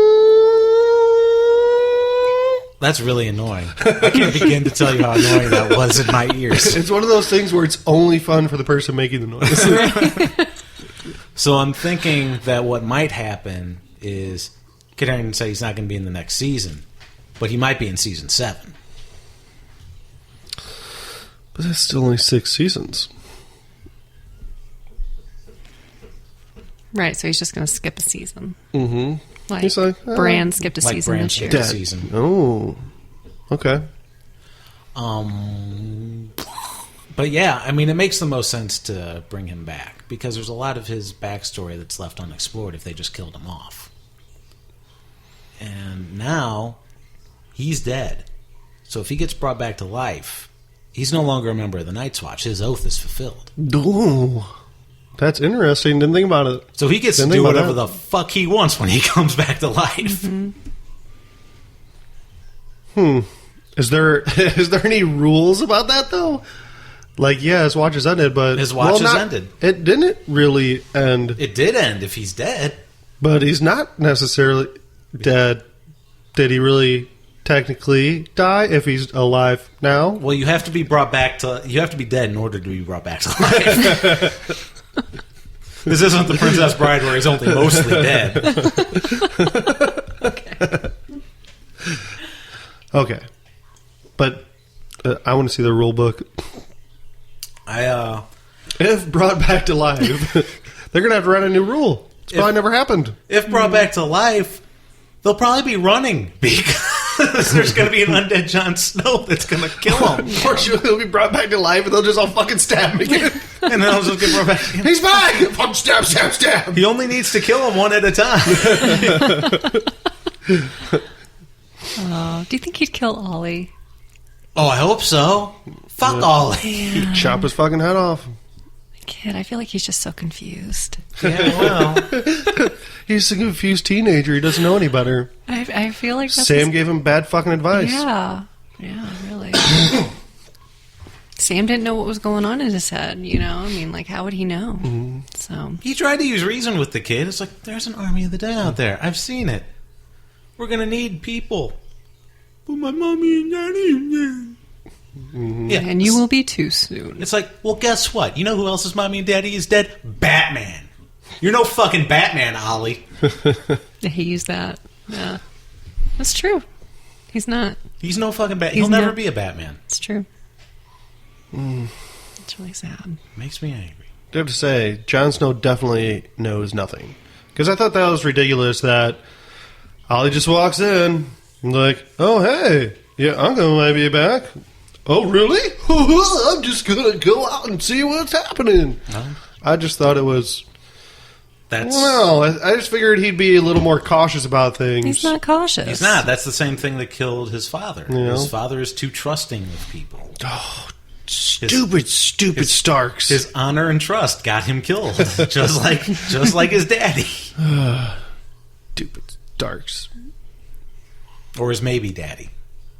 that's really annoying. I can't begin to tell you how annoying that was in my ears. It's one of those things where it's only fun for the person making the noise. So I'm thinking that what might happen is Kit Harington said he's not going to be in the next season, but he might be in season 7. But that's still only 6 seasons. Right, so he's just going to skip a season. Mm-hmm. Like, He's like, Bran skipped a like season Bran this year. skipped a season. Oh. Okay. But yeah, I mean, it makes the most sense to bring him back because there's a lot of his backstory that's left unexplored if they just killed him off. And now He's dead. So if he gets brought back to life, he's no longer a member of the Night's Watch. His oath is fulfilled. Ooh, that's interesting. Didn't think about it. So he gets to Didn't do think about whatever that. the fuck he wants when he comes back to life. Is there any rules about that though? Like, yeah, his watch is ended, but His watch is ended. It didn't really end, It did end if he's dead. but he's not necessarily dead. Did he really technically die if he's alive now? Well, you have to be brought back to. You have to be dead in order to be brought back to life. This isn't the Princess Bride where he's only mostly dead. Okay, but I want to see the rule book. If brought back to life, they're gonna have to write a new rule. It's probably never happened. If brought back to life, they'll probably be running because there's going to be an undead Jon Snow that's going to kill him. Unfortunately, he'll be brought back to life, and they'll just all fucking stab him again. And then I'll just get brought back again. He's back! Fucking stab, stab, stab! He only needs to kill him one at a time. Do you think he'd kill Ollie? Oh, I hope so. Fuck Ollie. Chop his fucking head off. Kid, I feel like he's just so confused. Yeah, well. He's a confused teenager. He doesn't know any better. I feel like that's Sam gave him bad fucking advice. Yeah, really. Sam didn't know what was going on in his head, you know? I mean, like, how would he know? So He tried to use reason with the kid. It's like, there's an army of the dead out there. I've seen it. We're going to need people. But my mommy and daddy... Yeah, and you will be too soon. It's like, well, guess what? You know who else's mommy and daddy is dead? Batman. You're no fucking Batman, Ollie. He used that. Yeah. That's true. He's not. He's no fucking Batman. He's He'll never not- be a Batman. It's true. It's really sad. Makes me angry. I have to say, Jon Snow definitely knows nothing. Because I thought that was ridiculous that Ollie just walks in and like, oh, hey, yeah, I'm going to be back. Oh, really? I'm just going to go out and see what's happening. No. I just thought it was... That's... Well, I just figured he'd be a little more cautious about things. He's not cautious. He's not. That's the same thing that killed his father. Yeah. His father is too trusting of people. Oh, stupid Starks. His honor and trust got him killed, just like his daddy, Stupid Starks. or his maybe daddy.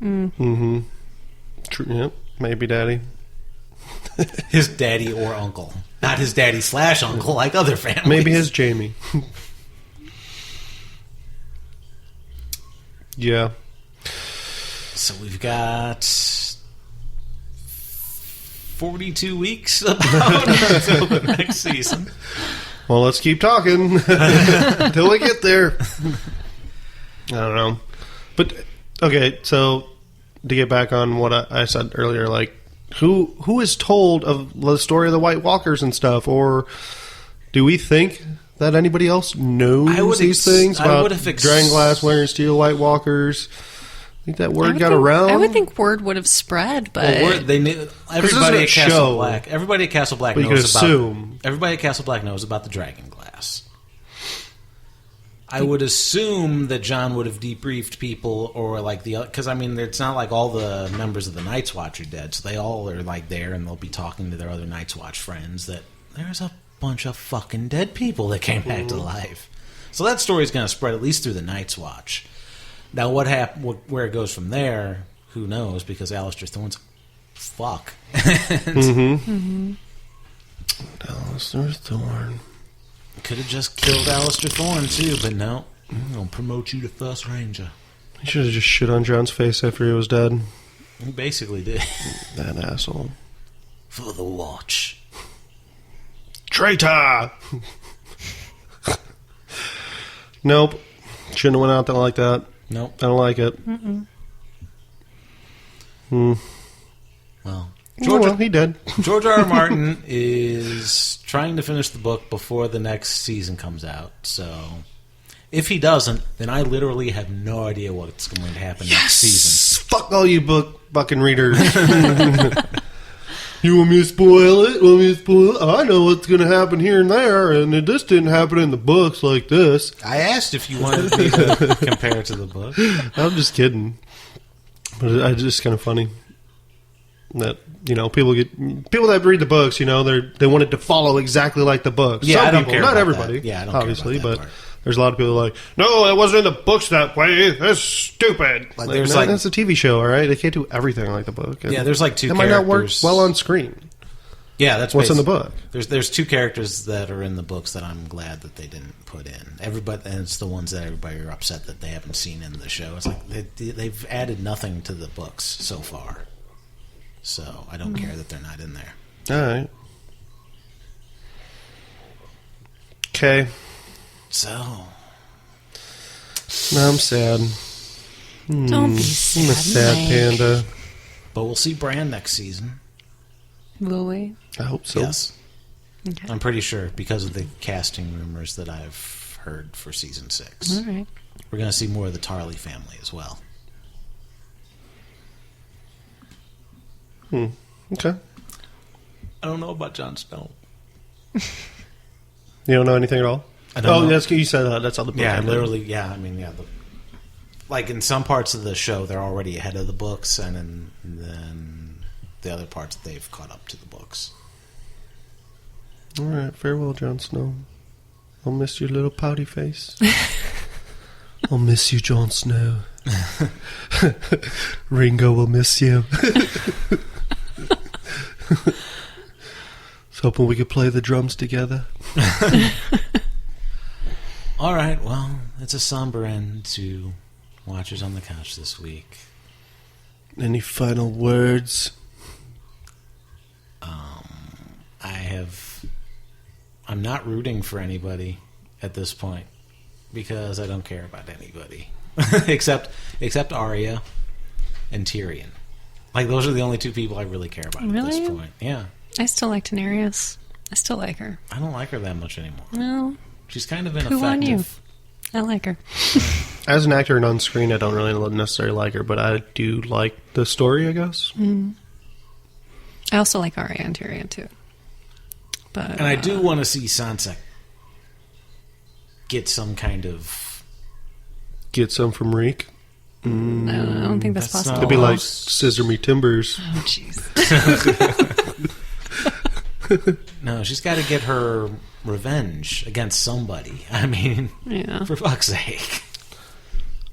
Mm-hmm. True. Yep. Maybe daddy. His daddy or uncle, not his daddy / uncle, like other families. Maybe his Jamie. Yeah. So we've got 42 weeks about until the next season. Well, let's keep talking until we get there. I don't know. But, okay, so to get back on what I said earlier, like, who is told of the story of the White Walkers and stuff? Or do we think that anybody else knows these things about Dragonglass, Wearing Steel, White Walkers? I think that word got around. I would think word would have spread, but They knew, everybody at Castle Black. Everybody at Castle Black knows about. Everybody at Castle Black knows about the Dragonglass. I would assume that John would have debriefed people, or like because I mean, it's not like all the members of the Night's Watch are dead, so they all are like there, and they'll be talking to their other Night's Watch friends that there's a bunch of fucking dead people that came back to life. So that story's going to spread at least through the Night's Watch. Now, where it goes from there, who knows? Because Alistair Thorne's fuck. Alistair Thorne. Could have just killed Alistair Thorne too, but no. I'm gonna promote you to First Ranger. He should have just shit on John's face after he was dead. He basically did. That asshole. For the Watch. Traitor! Nope. Shouldn't have went out there like that. Nope. I don't like it. Well, He did. George R. R. Martin is trying to finish the book before the next season comes out. So, if he doesn't, then I literally have no idea what's going to happen next season. Fuck all you fucking readers. You want me to spoil it? I know what's going to happen here and there, and this didn't happen in the books like this. I asked if you wanted me to compare it to the book. I'm just kidding. But it's just kind of funny that, people that read the books, they want it to follow exactly like the books. Yeah, Some I don't people, care not about everybody, that. Yeah, I don't obviously, care about that but part. there's a lot of people like, no, it wasn't in the books that way. That's stupid. Like, Like, there's no, like- that's a TV show, all right? They can't do everything like the book. Yeah, there's like two That might not work characters. well on screen. Yeah, that's What's in the basi- book? There's two characters that are in the books that I'm glad that they didn't put in. Everybody, and it's the ones that everybody are upset that they haven't seen in the show. It's like they've added nothing to the books so far, so I don't care that they're not in there. All right. Okay. So Now I'm sad. Don't be sad. I'm a sad Mike. panda. but we'll see Bran next season. Will we? I hope so. Yes, Okay. I'm pretty sure because of the casting rumors that I've heard for season 6. All right. We're going to see more of the Tarly family as well. Okay. I don't know about Jon Snow. You don't know anything at all? I don't know. That's you said that's all the book. Yeah, ended. literally. Yeah, I mean, yeah. Like in some parts of the show, they're already ahead of the books, and then the other parts they've caught up to the books. All right. Farewell, Jon Snow. I'll miss your little pouty face. I'll miss you, Jon Snow. Ringo will miss you. So hoping we could play the drums together. All right, well, it's a somber end to Watchers on the Couch this week. Any final words? I'm not rooting for anybody at this point because I don't care about anybody except Arya and Tyrion. Like those are the only two people I really care about at this Really? point. Yeah, I still like Daenerys. I still like her. I don't like her that much anymore. No, She's kind of Who on you? ineffective. I like her. As an actor and on screen, I don't really necessarily like her, but I do like the story, I guess. I also like Arya and Tyrion too. But And I do want to see Sansa get some kind of. Get some from Reek. I don't think that's That's possible. It'd be Oh, like s- Scissor Me Timbers. Oh, jeez. No, she's got to get her revenge against somebody. I mean, Yeah. for fuck's sake.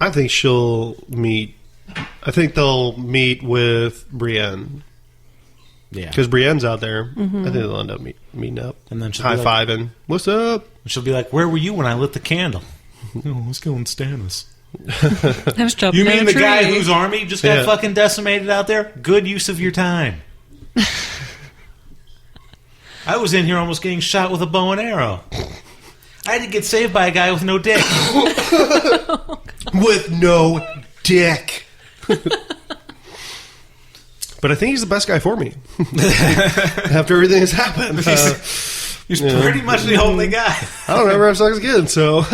I think she'll meet. I think they'll meet with Brienne. Yeah. Because Brienne's out there. I think they'll end up meeting up. And then she'll be like- high-fiving. What's up? She'll be like, "Where were you when I lit the candle?" Oh, let's go and Stannis. I was jumping You in mean a the tree. guy whose army just got Yeah. fucking decimated out there? Good use of your time. I was in here almost getting shot with a bow and arrow. I had to get saved by a guy with no dick. With no dick. But I think he's the best guy for me. After everything has happened. He's pretty much the only guy. I don't ever have sex again, so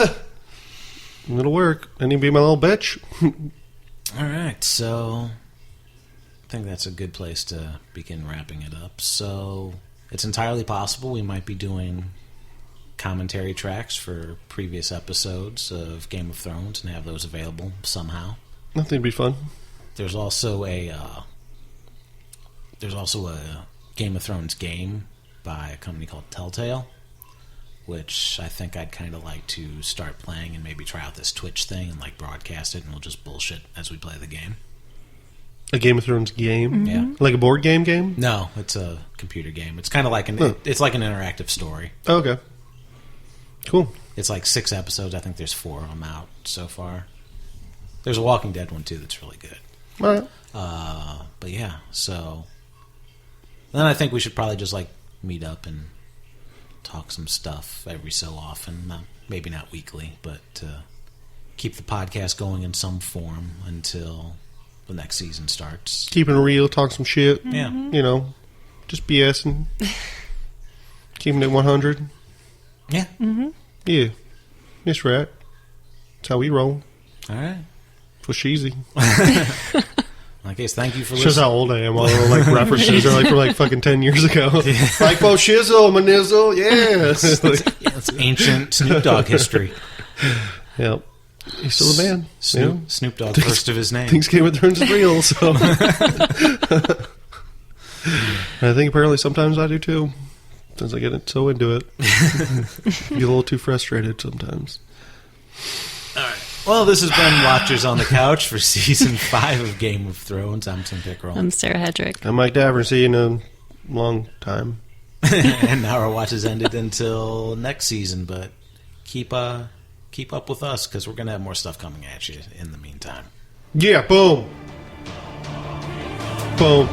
it'll work. And he'll be my little bitch. All right, so I think that's a good place to begin wrapping it up. So it's entirely possible we might be doing commentary tracks for previous episodes of Game of Thrones and have those available somehow. I think it'd be fun. There's also a Game of Thrones game by a company called Telltale, which I think I'd kind of like to start playing and maybe try out this Twitch thing and like broadcast it, and we'll just bullshit as we play the game. A Game of Thrones game? Yeah. Like a board game? No, it's a computer game. It's kind of like it's like an interactive story. Oh, okay. Cool. It's like 6 episodes. I think there's 4 of them out so far. There's a Walking Dead one too that's really good. All right. But yeah, so then I think we should probably just like meet up and talk some stuff every so often. Maybe not weekly, but keep the podcast going in some form until the next season starts. Keeping it real, talk some shit. Yeah. You know, just BSing. Keeping it 100. Yeah. Yeah. That's right. That's how we roll. All right. For sheezy. I guess thank you for Shows listening. how old I am. All the like references are like from like fucking 10 years ago. Like, well, shizzle, my nizzle, yeah. Yeah, it's ancient Snoop Dogg history. Yep. He's still a man. Snoop Dogg, first of his name. Things Game of Thrones is real, so. I think apparently sometimes I do too. Since I get so into it. Get a little too frustrated sometimes. All right. Well, this has been Watchers on the Couch for Season 5 of Game of Thrones. I'm Tim Pickrell. I'm Sarah Hedrick. I'm Mike Davern. See you in a long time. And now our watch has ended until next season, but keep up with us because we're going to have more stuff coming at you in the meantime. Yeah, boom. Boom.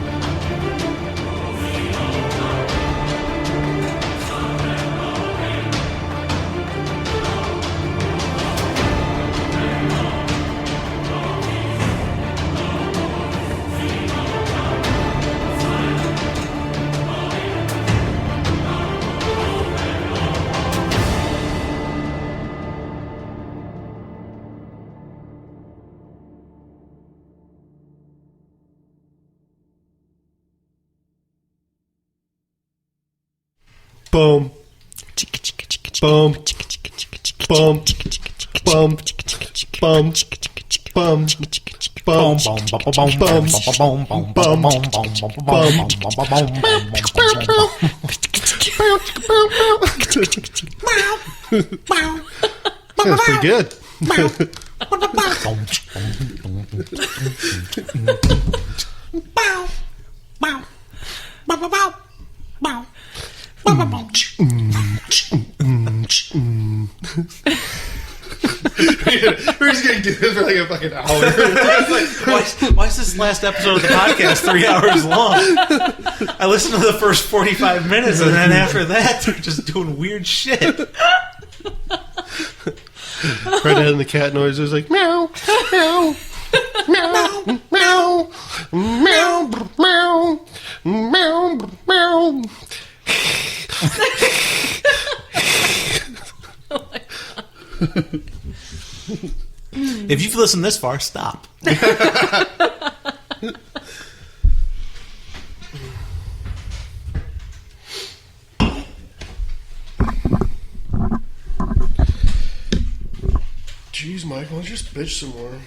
Boom. Boom. Boom. Boom. Boom. Boom. Boom. That's pretty good. We're just gonna do this for like a fucking hour. Why is this last episode of the podcast 3 hours long? I listened to the first 45 minutes, and then after that, they're just doing weird shit. Right ahead in the cat noises like meow, meow, meow, meow, meow, meow, meow, meow. If you've listened this far, stop. Jeez, Mike, why don't you just bitch some more?